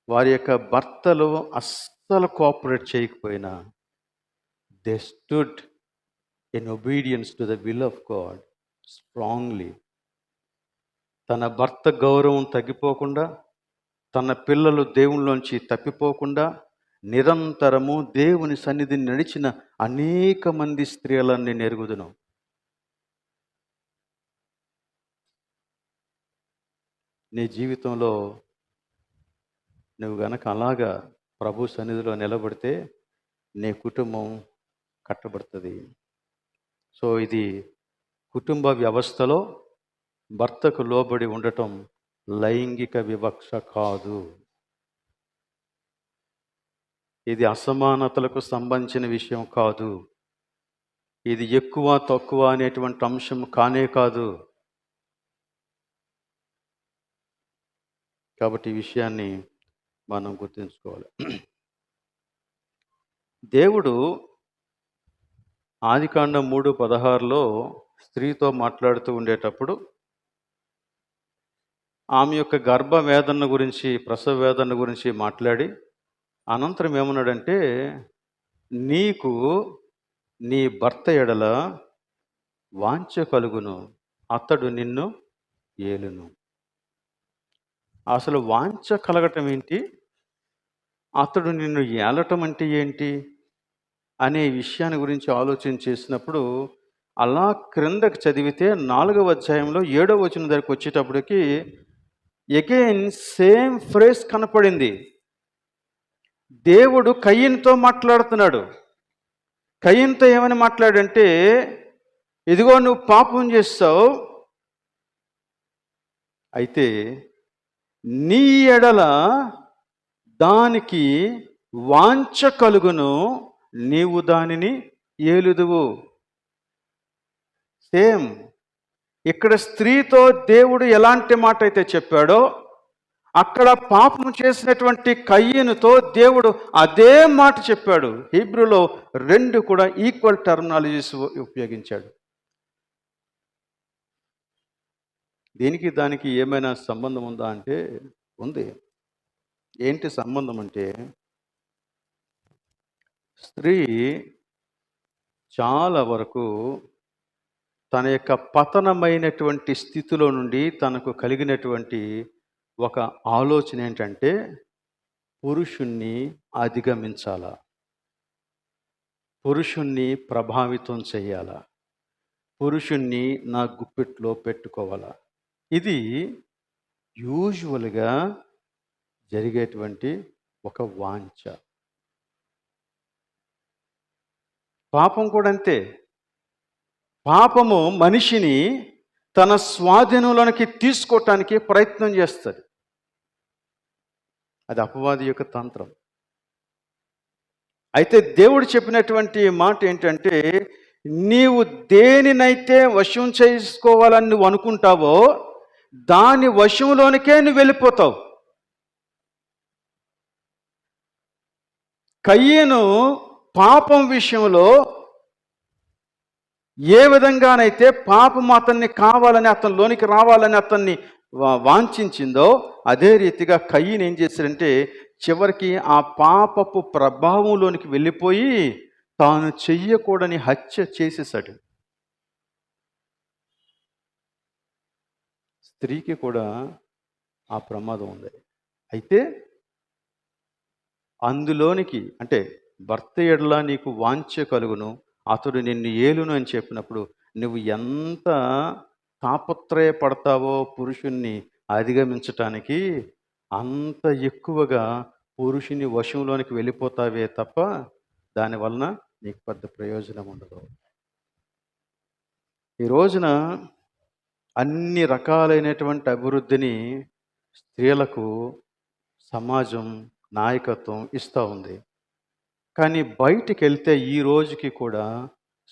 వారి యొక్క భర్తలు అస్సలు కోఆపరేట్ చేయకపోయినా they stood in obedience to the will of God strongly. తన భర్త గౌరవం తగ్గిపోకుండా, తన పిల్లలు దేవుళ్ళలోంచి తప్పిపోకుండా నిరంతరము దేవుని సన్నిధిని నడిచిన అనేక మంది స్త్రీలను నేను ఎరుగుదును. నీ జీవితంలో నువ్వు గనక అలాగా ప్రభు సన్నిధిలో నిలబడితే నీ కుటుంబం కట్టబడుతుంది. సో ఇది కుటుంబ వ్యవస్థలో భర్తకు లోబడి ఉండటం లైంగిక వివక్ష కాదు. ఇది అసమానతలకు సంబంధించిన విషయం కాదు. ఇది ఎక్కువ తక్కువ అనేటువంటి అంశం కానే కాదు. కాబట్టి ఈ విషయాన్ని మనం గుర్తుంచుకోవాలి. దేవుడు ఆదికాండం 3:16లో స్త్రీతో మాట్లాడుతూ ఉండేటప్పుడు ఆమె యొక్క గర్భ వేదన గురించి, ప్రసవ వేదన గురించి మాట్లాడి అనంతరం ఏమన్నాడంటే, నీకు నీ భర్త ఎడల వాంఛ కలుగును, అతడు నిన్ను ఏలును. అసలు వాంఛ కలగటం ఏంటి, అతడు నిన్ను ఏలటం అంటే ఏంటి అనే విషయాన్ని గురించి ఆలోచన చేసినప్పుడు అలా క్రిందకి చదివితే 4వ అధ్యాయంలో 7వ వచనం దగ్గరికి వచ్చేటప్పటికి అగైన్ సేమ్ ఫ్రేజ్ కనపడింది. దేవుడు కయీనుతో మాట్లాడుతున్నాడు. కయీనుతో ఏమని మాట్లాడంటే, ఇదిగో నువ్వు పాపం చేస్తావు, అయితే నీ ఎడల దానికి వాంఛ కలుగును, నీవు దానిని ఏలుదువు. సేమ్ ఇక్కడ స్త్రీతో దేవుడు ఎలాంటి మాట అయితే చెప్పాడో, అక్కడ పాపం చేసినటువంటి కయీనుతో దేవుడు అదే మాట చెప్పాడు. హీబ్రూలో 2 కూడా ఈక్వల్ టర్మినాలజీస్ ఉపయోగించాడు. దీనికి దానికి ఏమైనా సంబంధం ఉందా అంటే ఉంది. ఏంటి సంబంధం అంటే, స్త్రీ చాలా వరకు తన యొక్క పతనమైనటువంటి స్థితిలో నుండి తనకు కలిగినటువంటి ఒక ఆలోచన ఏంటంటే, పురుషుణ్ణి అధిగమించాలా, పురుషుణ్ణి ప్రభావితం చేయాలా, పురుషుణ్ణి నా గుప్పిట్లో పెట్టుకోవాలా. ఇది యూజువల్గా జరిగేటువంటి ఒక వాంఛ. పాపం కూడా అంతే. పాపము మనిషిని తన స్వాధీనంలోనికి తీసుకోవటానికి ప్రయత్నం చేస్తుంది. అది అపవాది యొక్క తంత్రం. అయితే దేవుడు చెప్పినటువంటి మాట ఏంటంటే, నీవు దేనినైతే వశం చేసుకోవాలని నువ్వు అనుకుంటావో దాని వశంలోనికే నువ్వు వెళ్ళిపోతావు. కయీను పాపం విషయంలో ఏ విధంగానైతే పాపం అతన్ని కావాలని, అతనిలోనికి రావాలని అతన్ని వాంఛించిందో, అదే రీతిగా కయీను ఏం చేశాడంటే చివరికి ఆ పాపపు ప్రభావంలోనికి వెళ్ళిపోయి తాను చెయ్యకూడని హత్య చేసేసాడు. స్త్రీకి కూడా ఆ ప్రమాదం ఉంది. అయితే అందులోనికి అంటే భర్త ఎడల నీకు వాంఛ కలుగును, అతడు నిన్ను ఏలును అని చెప్పినప్పుడు నువ్వు ఎంత తాపత్రయపడతావో పురుషుణ్ణి అధిగమించటానికి, అంత ఎక్కువగా పురుషుని వశంలోనికి వెళ్ళిపోతావే తప్ప దానివలన నీకు పెద్ద ప్రయోజనం ఉండదు. ఈ రోజున అన్ని రకాలైనటువంటి అభివృద్ధిని స్త్రీలకు సమాజం, నాయకత్వం ఇస్తూ ఉంది. కానీ బయటికెళ్తే ఈ రోజుకి కూడా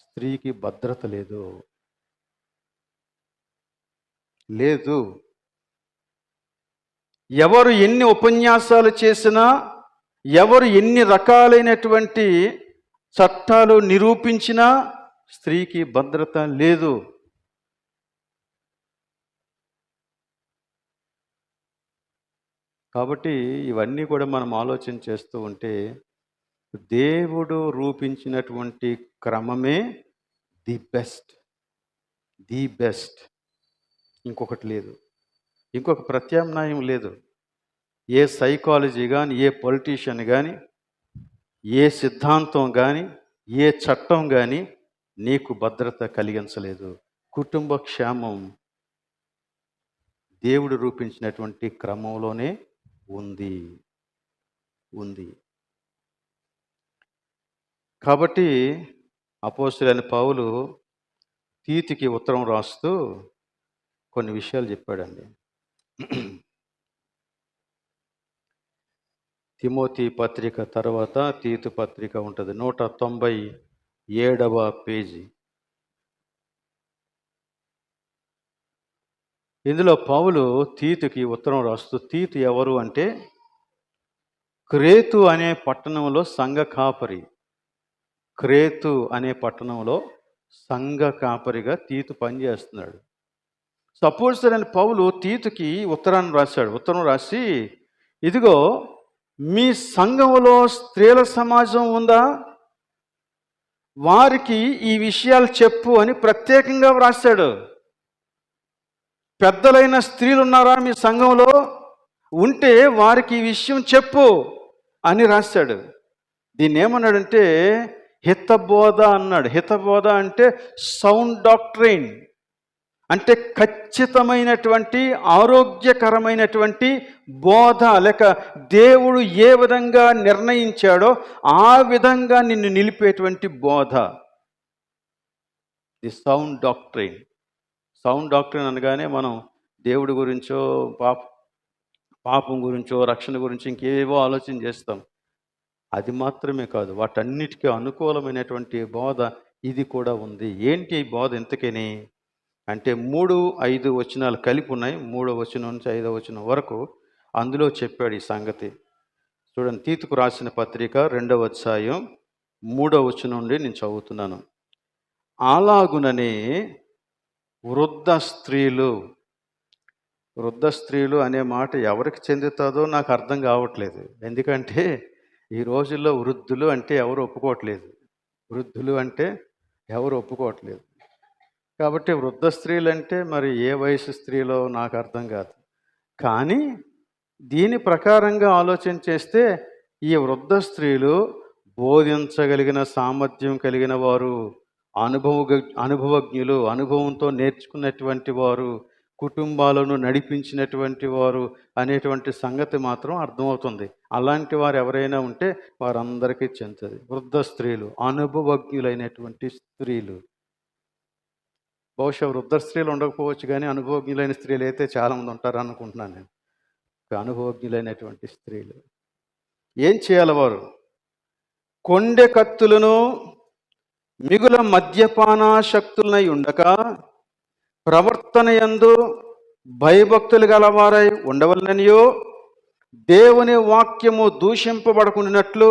స్త్రీకి భద్రత లేదు. లేదు. ఎవరు ఎన్ని ఉపన్యాసాలు చేసినా, ఎవరు ఎన్ని రకాలైనటువంటి చట్టాలు నిరూపించినా స్త్రీకి భద్రత లేదు. కాబట్టి ఇవన్నీ కూడా మనం ఆలోచన చేస్తూ ఉంటే దేవుడు రూపించినటువంటి క్రమమే ది బెస్ట్. The best. ఇంకొకటి లేదు. ఇంకొక ప్రత్యామ్నాయం లేదు. ఏ సైకాలజీ కానీ, ఏ పొలిటీషియన్ కానీ, ఏ సిద్ధాంతం కానీ, ఏ చట్టం కానీ నీకు భద్రత కలిగించలేదు. కుటుంబ క్షేమం దేవుడు రూపించినటువంటి క్రమంలోనే ఉంది. కాబట్టి అపోస్తలుడైన పౌలు తీతుకి ఉత్తరం రాస్తూ కొన్ని విషయాలు చెప్పాడండి. తిమోతి పత్రిక తర్వాత తీతు పత్రిక ఉంటుంది, 197వ పేజీ. ఇందులో పౌలు తీతుకి ఉత్తరం రాస్తూ, తీతు ఎవరు అంటే క్రేతు అనే పట్టణంలో సంఘ కాపరి. క్రేతు అనే పట్టణంలో సంఘ కాపరిగా తీతు పనిచేస్తున్నాడు. అపోస్తలుడైన పౌలు తీతుకి ఉత్తరం రాసి, ఇదిగో మీ సంఘంలో స్త్రీల సమాజం ఉందా, వారికి ఈ విషయాలు చెప్పు అని ప్రత్యేకంగా వ్రాశాడు. పెద్దలైన స్త్రీలు ఉన్నారా మీ సంఘంలో, ఉంటే వారికి ఈ విషయం చెప్పు అని రాశాడు. దీన్ని ఏమన్నాడంటే హితబోధ అన్నాడు. హితబోధ అంటే సౌండ్ డాక్ట్రైన్, అంటే ఖచ్చితమైనటువంటి ఆరోగ్యకరమైనటువంటి బోధ, లేక దేవుడు ఏ విధంగా నిర్ణయించాడో ఆ విధంగా నిన్ను నిలిపేటువంటి బోధ. The sound doctrine. Sound doctrine అనగానే మనం దేవుడి గురించో పాపం గురించో రక్షణ గురించి ఇంకేవో ఆలోచన చేస్తాం. అది మాత్రమే కాదు, వాటన్నిటికీ అనుకూలమైనటువంటి బోధ ఇది కూడా ఉంది. ఏంటి ఈ బోధ ఇంతకని అంటే 3-5 వచనాలు కలిపి ఉన్నాయి. 3వ వచనం నుంచి 5వ వచనం వరకు అందులో చెప్పాడు ఈ సంగతి. చూడండి, తీతుకు రాసిన పత్రిక 2వ అధ్యాయం 3వ వచనం నుండి నేను చదువుతున్నాను. అలాగుననే వృద్ధ స్త్రీలు అనే మాట ఎవరికి చెందుతుందో నాకు అర్థం కావట్లేదు. ఎందుకంటే ఈ రోజుల్లో వృద్ధులు అంటే ఎవరు ఒప్పుకోవట్లేదు. కాబట్టి వృద్ధ స్త్రీలు అంటే మరి ఏ వయసు స్త్రీలో నాకు అర్థం కాదు. కానీ దీని ప్రకారంగా ఆలోచన చేస్తే ఈ వృద్ధ స్త్రీలు బోధించగలిగిన సామర్థ్యం కలిగిన వారు, అనుభవజ్ఞులు, అనుభవంతో నేర్చుకున్నటువంటి వారు, కుటుంబాలను నడిపించినటువంటి వారు అనేటువంటి సంగతి మాత్రం అర్థమవుతుంది. అలాంటి వారు ఎవరైనా ఉంటే వారందరికీ చెందుతుంది. వృద్ధ స్త్రీలు, అనుభవజ్ఞులైనటువంటి స్త్రీలు. బహుశా వృద్ధ స్త్రీలు ఉండకపోవచ్చు, కానీ అనుభవజ్ఞులైన స్త్రీలు అయితే చాలామంది ఉంటారు అనుకుంటున్నాను నేను. అనుభవజ్ఞులైనటువంటి స్త్రీలు ఏం చేయాలి? వారు కొండె కత్తులను మిగుల మద్యపానాశక్తులనై ఉండక ప్రవర్తన యందు భయభక్తులు గలవారై ఉండవలననియో, దేవుని వాక్యము దూషింపబడకుండానట్లు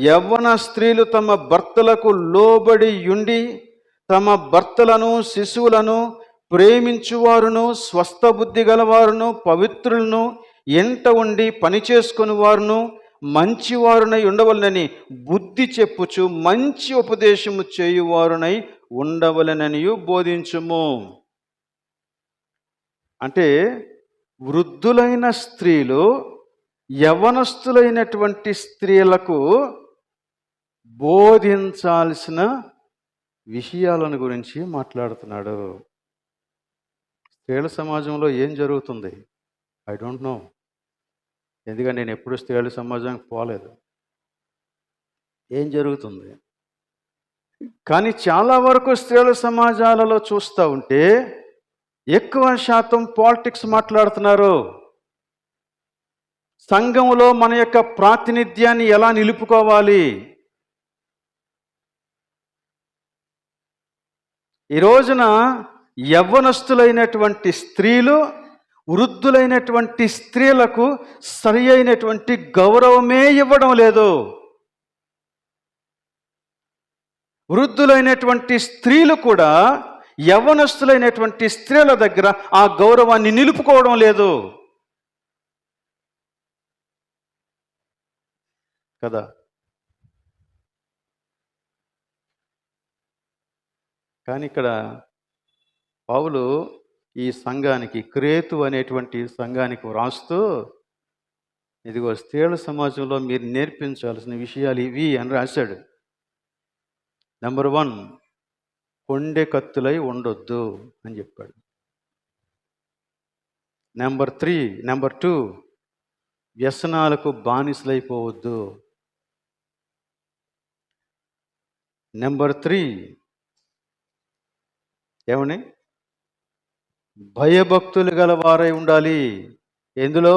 యవ్వన స్త్రీలు తమ భర్తలకు లోబడి ఉండి తమ భర్తలను శిశువులను ప్రేమించువారును, స్వస్థ బుద్ధి గలవారును, పవిత్రులను, ఎంట ఉండి పనిచేసుకుని వారును, మంచివారునై ఉండవలనని బుద్ధి చెప్పుచు మంచి ఉపదేశము చేయువారునై ఉండవలననియు బోధించుము. అంటే వృద్ధులైన స్త్రీలు యవ్వనస్తులైనటువంటి స్త్రీలకు బోధించాల్సిన విషయాలను గురించి మాట్లాడుతున్నాడు. స్త్రీల సమాజంలో ఏం జరుగుతుంది? I don't know. ఎందుకంటే నేను ఎప్పుడు స్త్రీల సమాజానికి పోలేదు. ఏం జరుగుతుంది? కానీ చాలా వరకు స్త్రీల సమాజాలలో చూస్తూ ఉంటే ఎక్కువ శాతం పాలిటిక్స్ మాట్లాడుతున్నారు. సంఘంలో మన యొక్క ప్రాతినిధ్యాన్ని ఎలా నిలుపుకోవాలి? ఈ రోజున యవ్వనస్తులైనటువంటి స్త్రీలు, వృద్ధులైనటువంటి స్త్రీలకు సరి అయినటువంటి గౌరవమే ఇవ్వడం లేదు. వృద్ధులైనటువంటి స్త్రీలు కూడా యవ్వనస్తులైనటువంటి స్త్రీల దగ్గర ఆ గౌరవాన్ని నిలుపుకోవడం లేదు కదా. కానీ ఇక్కడ పౌలు ఈ సంఘానికి, క్రేతు అనేటువంటి సంఘానికి వ్రాస్తూ, ఇదిగో స్త్రీల సమాజంలో మీరు నేర్పించాల్సిన విషయాలు ఇవి అని రాశాడు. నెంబర్ 1, కొండె కత్తులై ఉండొద్దు అని చెప్పాడు. నెంబర్ 2, వ్యసనాలకు బానిసలైపోవద్దు. నెంబర్ 3, ఏమని? భయభక్తులు గల వారై ఉండాలి. ఎందులో?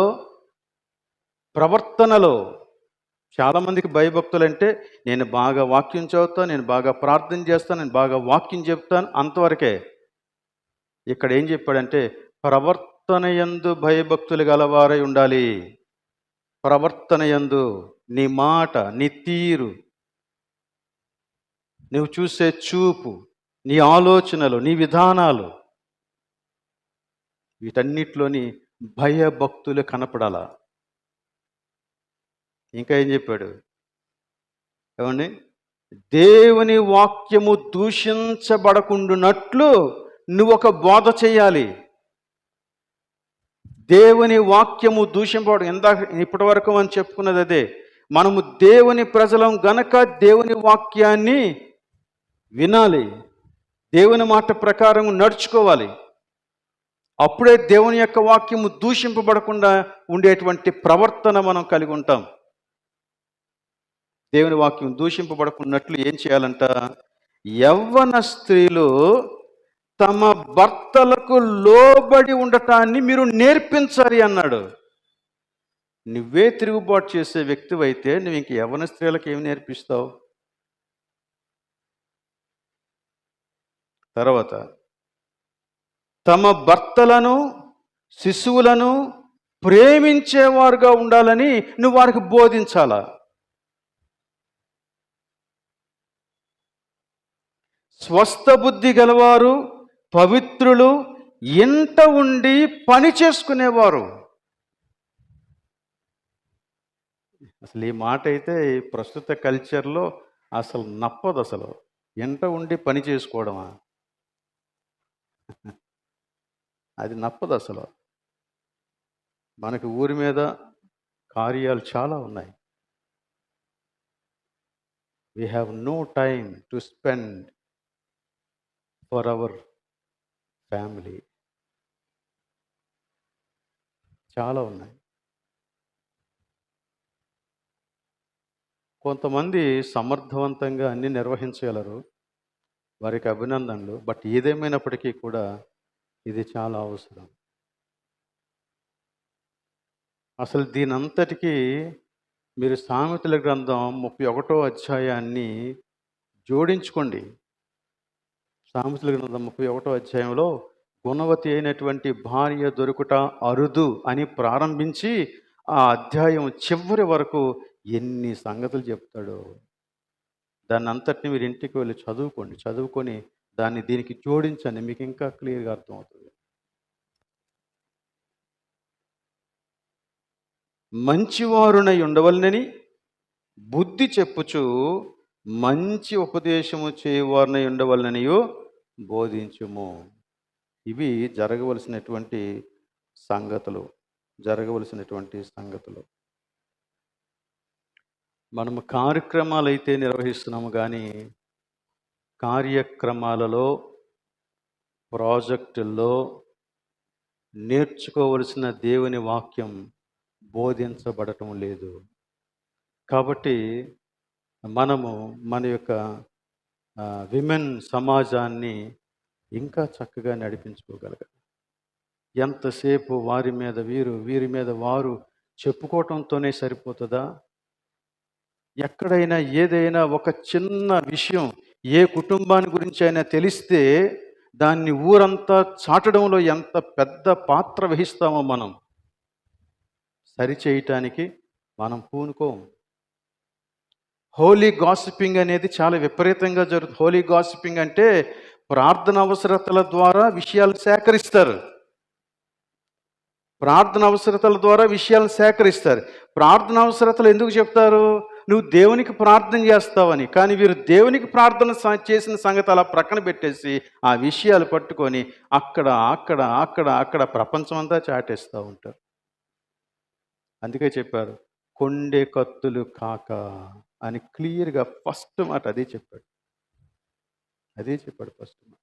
ప్రవర్తనలో. చాలామందికి భయభక్తులు అంటే నేను బాగా వాక్యం చదువుతాను, నేను బాగా ప్రార్థన చేస్తాను, నేను బాగా వాక్యం చెప్తాను, అంతవరకే. ఇక్కడ ఏం చెప్పాడంటే ప్రవర్తన యందు భయభక్తులు గలవారై ఉండాలి. ప్రవర్తన యందు, నీ మాట, నీ తీరు, నువ్వు చూసే చూపు, నీ ఆలోచనలు, నీ విధానాలు, వీటన్నిటిలోని భయభక్తులు కనపడాల. ఇంకా ఏం చెప్పాడు? ఏమండి? దేవుని వాక్యము దూషించబడకుండునట్లు నువ్వు ఒక బోధ చేయాలి. దేవుని వాక్యము దూషింపబడు. ఇప్పటి వరకు మనం చెప్పుకున్నది అదే. మనము దేవుని ప్రజలం గనక దేవుని వాక్యాన్ని వినాలి, దేవుని మాట ప్రకారం నడుచుకోవాలి. అప్పుడే దేవుని యొక్క వాక్యము దూషింపబడకుండా ఉండేటువంటి ప్రవర్తన మనం కలిగి ఉంటాం. దేవుని వాక్యం దూషింపబడకున్నట్లు ఏం చేయాలంట? యవ్వన స్త్రీలు తమ భర్తలకు లోబడి ఉండటాన్ని మీరు నేర్పించాలి అన్నాడు. నువ్వే తిరుగుబాటు చేసే వ్యక్తివైతే నువ్వు ఇంక యవ్వన స్త్రీలకు ఏమి నేర్పిస్తావు? తర్వాత, తమ భర్తలను, శిశువులను ప్రేమించేవారుగా ఉండాలని నువ్వు వారికి బోధించాలా. స్వస్థ బుద్ధి గలవారు, పవిత్రులు, ఇంట ఉండి పని చేసుకునేవారు. అసలు ఈ మాట అయితే ప్రస్తుత కల్చర్లో అసలు నప్పదు. అసలు ఇంట ఉండి పని చేసుకోవడమా? అది నప్పదు అసలు. మనకి ఊరి మీద కార్యాలు చాలా ఉన్నాయి. We have no time to spend for our family. చాలా ఉన్నాయి. కొంతమంది సమర్థవంతంగా అన్ని నిర్వహించగలరు, వారికి అభినందనలు. బట్ ఏదేమైనప్పటికీ కూడా ఇది చాలా అవసరం. అసలు దీనంతటికీ మీరు సామెతల గ్రంథం 31వ అధ్యాయాన్ని జోడించుకోండి. సామెతల గ్రంథం 31వ అధ్యాయంలో గుణవతి అయినటువంటి భార్య దొరుకుట అరుదు అని ప్రారంభించి ఆ అధ్యాయం చివరి వరకు ఎన్ని సంగతులు చెప్తాడో. దాన్ని అంతటిని మీరు ఇంటికి వెళ్ళి చదువుకొని దాన్ని దీనికి జోడించండి, మీకు ఇంకా క్లియర్గా అర్థమవుతుంది. మంచివారునై ఉండవలనని బుద్ధి చెప్పుచు మంచి ఉపదేశము చేయవారునై ఉండవలననియో బోధించుము. ఇవి జరగవలసినటువంటి సంగతులు. మనము కార్యక్రమాలు అయితే నిర్వహిస్తున్నాము, కానీ కార్యక్రమాలలో, ప్రాజెక్టుల్లో నేర్చుకోవలసిన దేవుని వాక్యం బోధించబడటం లేదు. కాబట్టి మనము మన యొక్క విమెన్ సమాజాన్ని ఇంకా చక్కగా నడిపించుకోగలగాలి. ఎంతసేపు వారి మీద వీరు, వీరి మీద వారు చెప్పుకోవటంతోనే సరిపోతుందా? ఎక్కడైనా ఏదైనా ఒక చిన్న విషయం ఏ కుటుంబాన్ని గురించి అయినా తెలిస్తే దాన్ని ఊరంతా చాటడంలో ఎంత పెద్ద పాత్ర వహిస్తామో మనం సరిచేయటానికి మనం పూనుకోం. హోలీ గాసిపింగ్ అనేది చాలా విపరీతంగా జరుగుతుంది. హోలీ గాసిపింగ్ అంటే ప్రార్థన అవసరతల ద్వారా విషయాలు సేకరిస్తారు. ప్రార్థన అవసరతల ద్వారా విషయాలను సేకరిస్తారు. ప్రార్థన అవసరతలు ఎందుకు చెప్తారు? నువ్వు దేవునికి ప్రార్థన చేస్తావని. కానీ వీరు దేవునికి ప్రార్థన చేసిన సంగతి అలా ప్రక్కన పెట్టేసి ఆ విషయాలు పట్టుకొని అక్కడ అక్కడ అక్కడ అక్కడ ప్రపంచం అంతా చాటేస్తూ ఉంటారు. అందుకే చెప్పారు, కొండే కత్తులు కాక అని క్లియర్గా ఫస్ట్ మాట అదే చెప్పాడు. ఫస్ట్ మాట.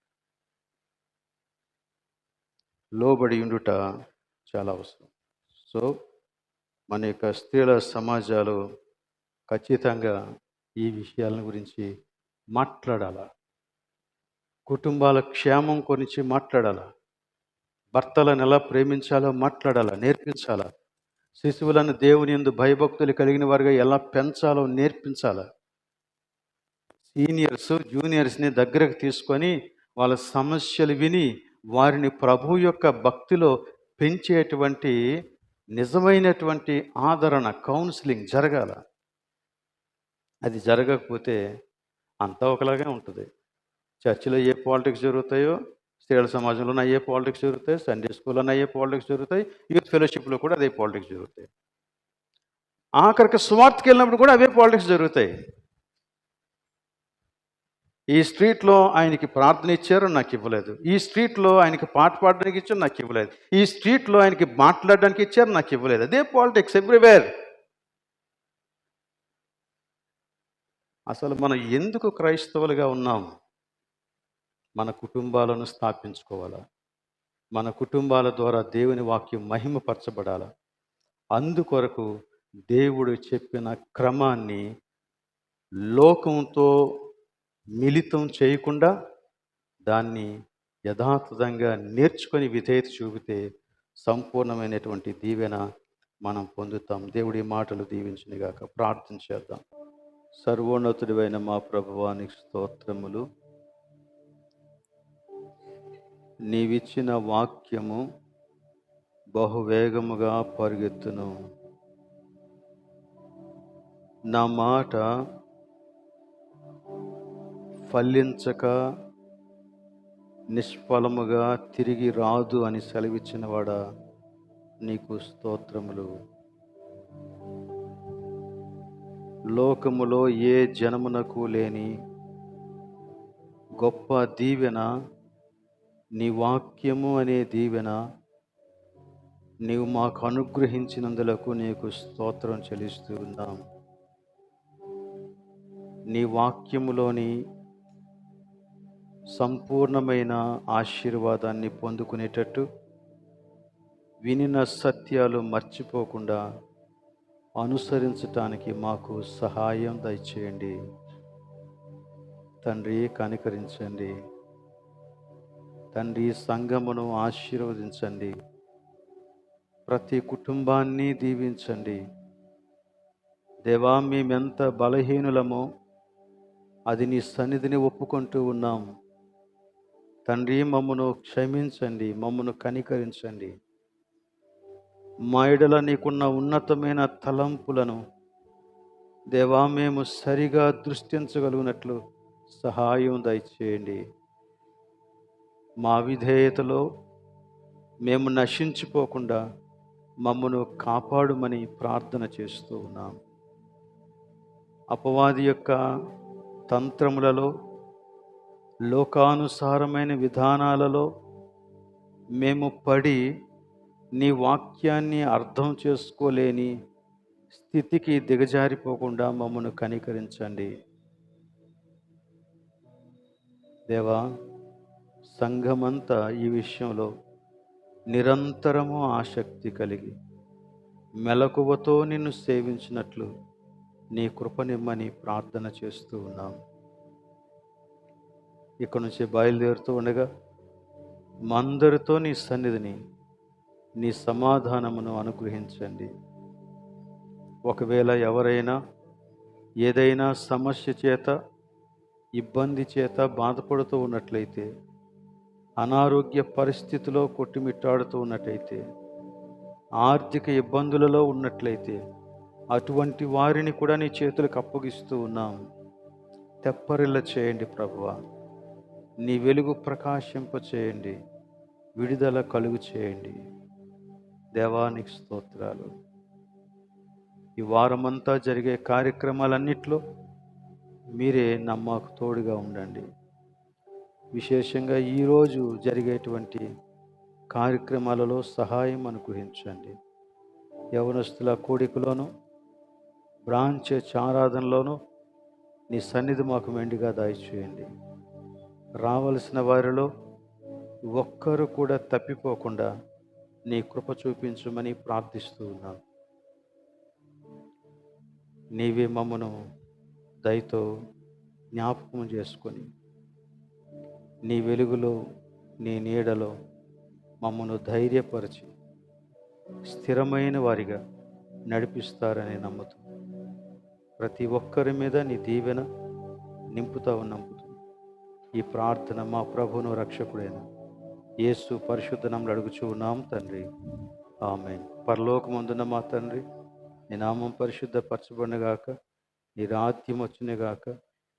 లోబడి ఉండుట చాలా అవసరం. సో మన యొక్క స్త్రీల సమాజాలు ఖచ్చితంగా ఈ విషయాల గురించి మాట్లాడాల. కుటుంబాల క్షేమం గురించి మాట్లాడాల. భర్తలను ఎలా ప్రేమించాలో మాట్లాడాల, నేర్పించాల. శిశువులను దేవుని యందు భయభక్తులు కలిగిన వారుగా ఎలా పెంచాలో నేర్పించాల. సీనియర్స్ జూనియర్స్ని దగ్గరకు తీసుకొని వాళ్ళ సమస్యలు విని వారిని ప్రభు యొక్క భక్తిలో పెంచేటువంటి నిజమైనటువంటి ఆదరణ, కౌన్సిలింగ్ జరగాల. అది జరగకపోతే అంతా ఒకలాగే ఉంటుంది. చర్చిలో ఏ పాలిటిక్స్ జరుగుతాయో, స్త్రీల సమాజంలోనే అయ్యే పాలిటిక్స్ జరుగుతాయి, సండే స్కూల్లోనే అయ్యే పాలిటిక్స్ జరుగుతాయి, యూత్ ఫెలోషిప్లో కూడా అదే పాలిటిక్స్ జరుగుతాయి. ఆఖరికి సువార్తకి వెళ్ళినప్పుడు కూడా అవే పాలిటిక్స్ జరుగుతాయి. ఈ స్ట్రీట్లో ఆయనకి ప్రార్థన ఇచ్చారు, నాకు ఇవ్వలేదు. ఈ స్ట్రీట్లో ఆయనకి పాట పాడడానికి ఇచ్చారు, నాకు ఇవ్వలేదు. ఈ స్ట్రీట్లో ఆయనకి మాట్లాడడానికి ఇచ్చారు, నాకు ఇవ్వలేదు. అదే పాలిటిక్స్ ఎవ్రీవేర్. అసలు మనం ఎందుకు క్రైస్తవులుగా ఉన్నాం? మన కుటుంబాలను స్థాపించుకోవాలా, మన కుటుంబాల ద్వారా దేవుని వాక్యం మహిమపరచబడాలా. అందుకొరకు దేవుడు చెప్పిన క్రమాన్ని లోకంతో మిళితం చేయకుండా దాన్ని యథాతథంగా నేర్చుకొని విధేయత చూపితే సంపూర్ణమైనటువంటి దీవెన మనం పొందుతాం. దేవుడి మాటలు దీవించునుగాక. ప్రార్థన చేద్దాం. సర్వోన్నతుడివైన మా ప్రభువానికి స్తోత్రములు. నీవిచ్చిన వాక్యము బహువేగముగా పరిగెత్తును. నా మాట ఫలించక నిష్ఫలముగా తిరిగి రాదు అని సెలవిచ్చిన వాడా, నీకు స్తోత్రములు. లోకములో ఏ జనమునకు లేని గొప్ప దీవెన, నీ వాక్యము అనే దీవెన నీవు మాకు అనుగ్రహించినందులకు నీకు స్తోత్రం చెల్లిస్తూ ఉన్నాం. నీ వాక్యములోని సంపూర్ణమైన ఆశీర్వాదాన్ని పొందుకునేటట్టు వినిన సత్యాలు మర్చిపోకుండా అనుసరించటానికి మాకు సహాయం దయచేయండి. తండ్రి, కనికరించండి. తండ్రి, సంఘమును ఆశీర్వదించండి. ప్రతి కుటుంబాన్ని దీవించండి. దేవా, మేమెంత బలహీనులమో అది నీ సన్నిధిని ఒప్పుకుంటూ ఉన్నాం. తండ్రి, మమ్మను క్షమించండి, మమ్మను కనికరించండి. మా ఎడల నీకున్న ఉన్నతమైన తలంపులను దేవా మేము సరిగా దృష్టించగలిగినట్లు సహాయం దయచేయండి. మా విధేయతలో మేము నశించిపోకుండా మమ్మను కాపాడుమని ప్రార్థన చేస్తూ ఉన్నాం. అపవాది యొక్క తంత్రములలో, లోకానుసారమైన విధానాలలో మేము పడి నీ వాక్యాన్ని అర్థం చేసుకోలేని స్థితికి దిగజారిపోకుండా మమ్మను కనికరించండి. దేవా, సంఘమంతా ఈ విషయంలో నిరంతరము ఆసక్తి కలిగి మెలకువతో నిన్ను సేవించినట్లు నీ కృపనిమ్మని ప్రార్థన చేస్తూ ఉన్నాం. ఇక్కడ నుంచి బయలుదేరుతూ ఉండగా మా అందరితో నీ సన్నిధిని, నీ సమాధానమును అనుగ్రహించండి. ఒకవేళ ఎవరైనా ఏదైనా సమస్య చేత, ఇబ్బంది చేత బాధపడుతూ ఉన్నట్లయితే, అనారోగ్య పరిస్థితిలో కొట్టుమిట్టాడుతూ ఉన్నట్లయితే, ఆర్థిక ఇబ్బందులలో ఉన్నట్లయితే, అటువంటి వారిని కూడా నీ చేతులకు అప్పగిస్తూ ఉన్నాం. తెప్పరిల్ల చేయండి ప్రభువా, నీ వెలుగు ప్రకాశింప చేయండి, విడుదల కలుగు చేయండి. దేవానికి స్తోత్రాలు. ఈ వారమంతా జరిగే కార్యక్రమాలన్నిట్లో మీరే నమ్మకు తోడుగా ఉండండి. విశేషంగా ఈరోజు జరిగేటువంటి కార్యక్రమాలలో సహాయం అనుగ్రహించండి. యవనస్తుల కూడికలోను, బ్రాంచ్ ఆరాధనలోను నీ సన్నిధి మాకు మెండుగా దయచేయండి. రావలసిన వారిలో ఒక్కరు కూడా తప్పిపోకుండా నీ కృప చూపించమని ప్రార్థిస్తూ ఉన్నాను. నీవే మమ్మను దయతో జ్ఞాపకం చేసుకొని, నీ వెలుగులో, నీ నీడలో మమ్మను ధైర్యపరిచి స్థిరమైన వారిగా నడిపిస్తారని నమ్ముతూ ప్రతి ఒక్కరి మీద నీ దీవెన నింపుతావు నమ్ముతూ ఈ ప్రార్థన మా ప్రభువును రక్షకుడైన యేసు పరిశుద్ధ నామములో అడుగుచూ ఉన్నాం తండ్రి, ఆమేన్. పరలోకమందున్న మా తండ్రి, నీ నామం పరిశుద్ధపరచబడునుగాక, నీ రాజ్యం వచ్చునుగాక,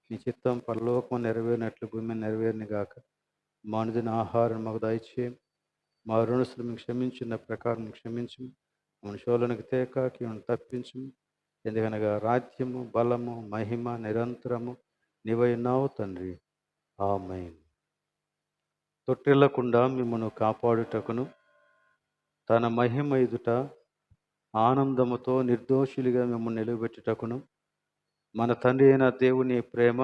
నీ చిత్తం పరలోకము నెరవేరినట్లు భూమి మీద నెరవేరునుగాక. మా అనుదిన ఆహారం మాకు దయచేయం, మా రుణస్తులు మేము క్షమించిన ప్రకారం క్షమించము, మన శోధనకు తేక కీడును తప్పించము. ఎందుకనగా రాజ్యము, బలము, మహిమ నిరంతరము నీవై ఉన్నావు తండ్రి, ఆమేన్. తొట్టిల్లకుండా మిమ్మను కాపాడుటకును, తన మహిమ ఎదుట ఆనందముతో నిర్దోషులుగా మిమ్మల్ని నిలబెట్టుటకును మన తండ్రి అయిన దేవుని ప్రేమ,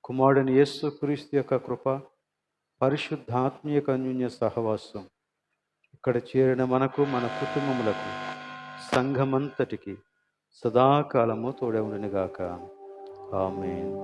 కుమారుడైన యేసుక్రీస్తు యొక్క కృప, పరిశుద్ధాత్మీయ అన్యోన్య సహవాసం ఇక్కడ చేరిన మనకు, మన కుటుంబములకు, సంఘమంతటికి సదాకాలము తోడే ఉండునుగాక. ఆమేన్.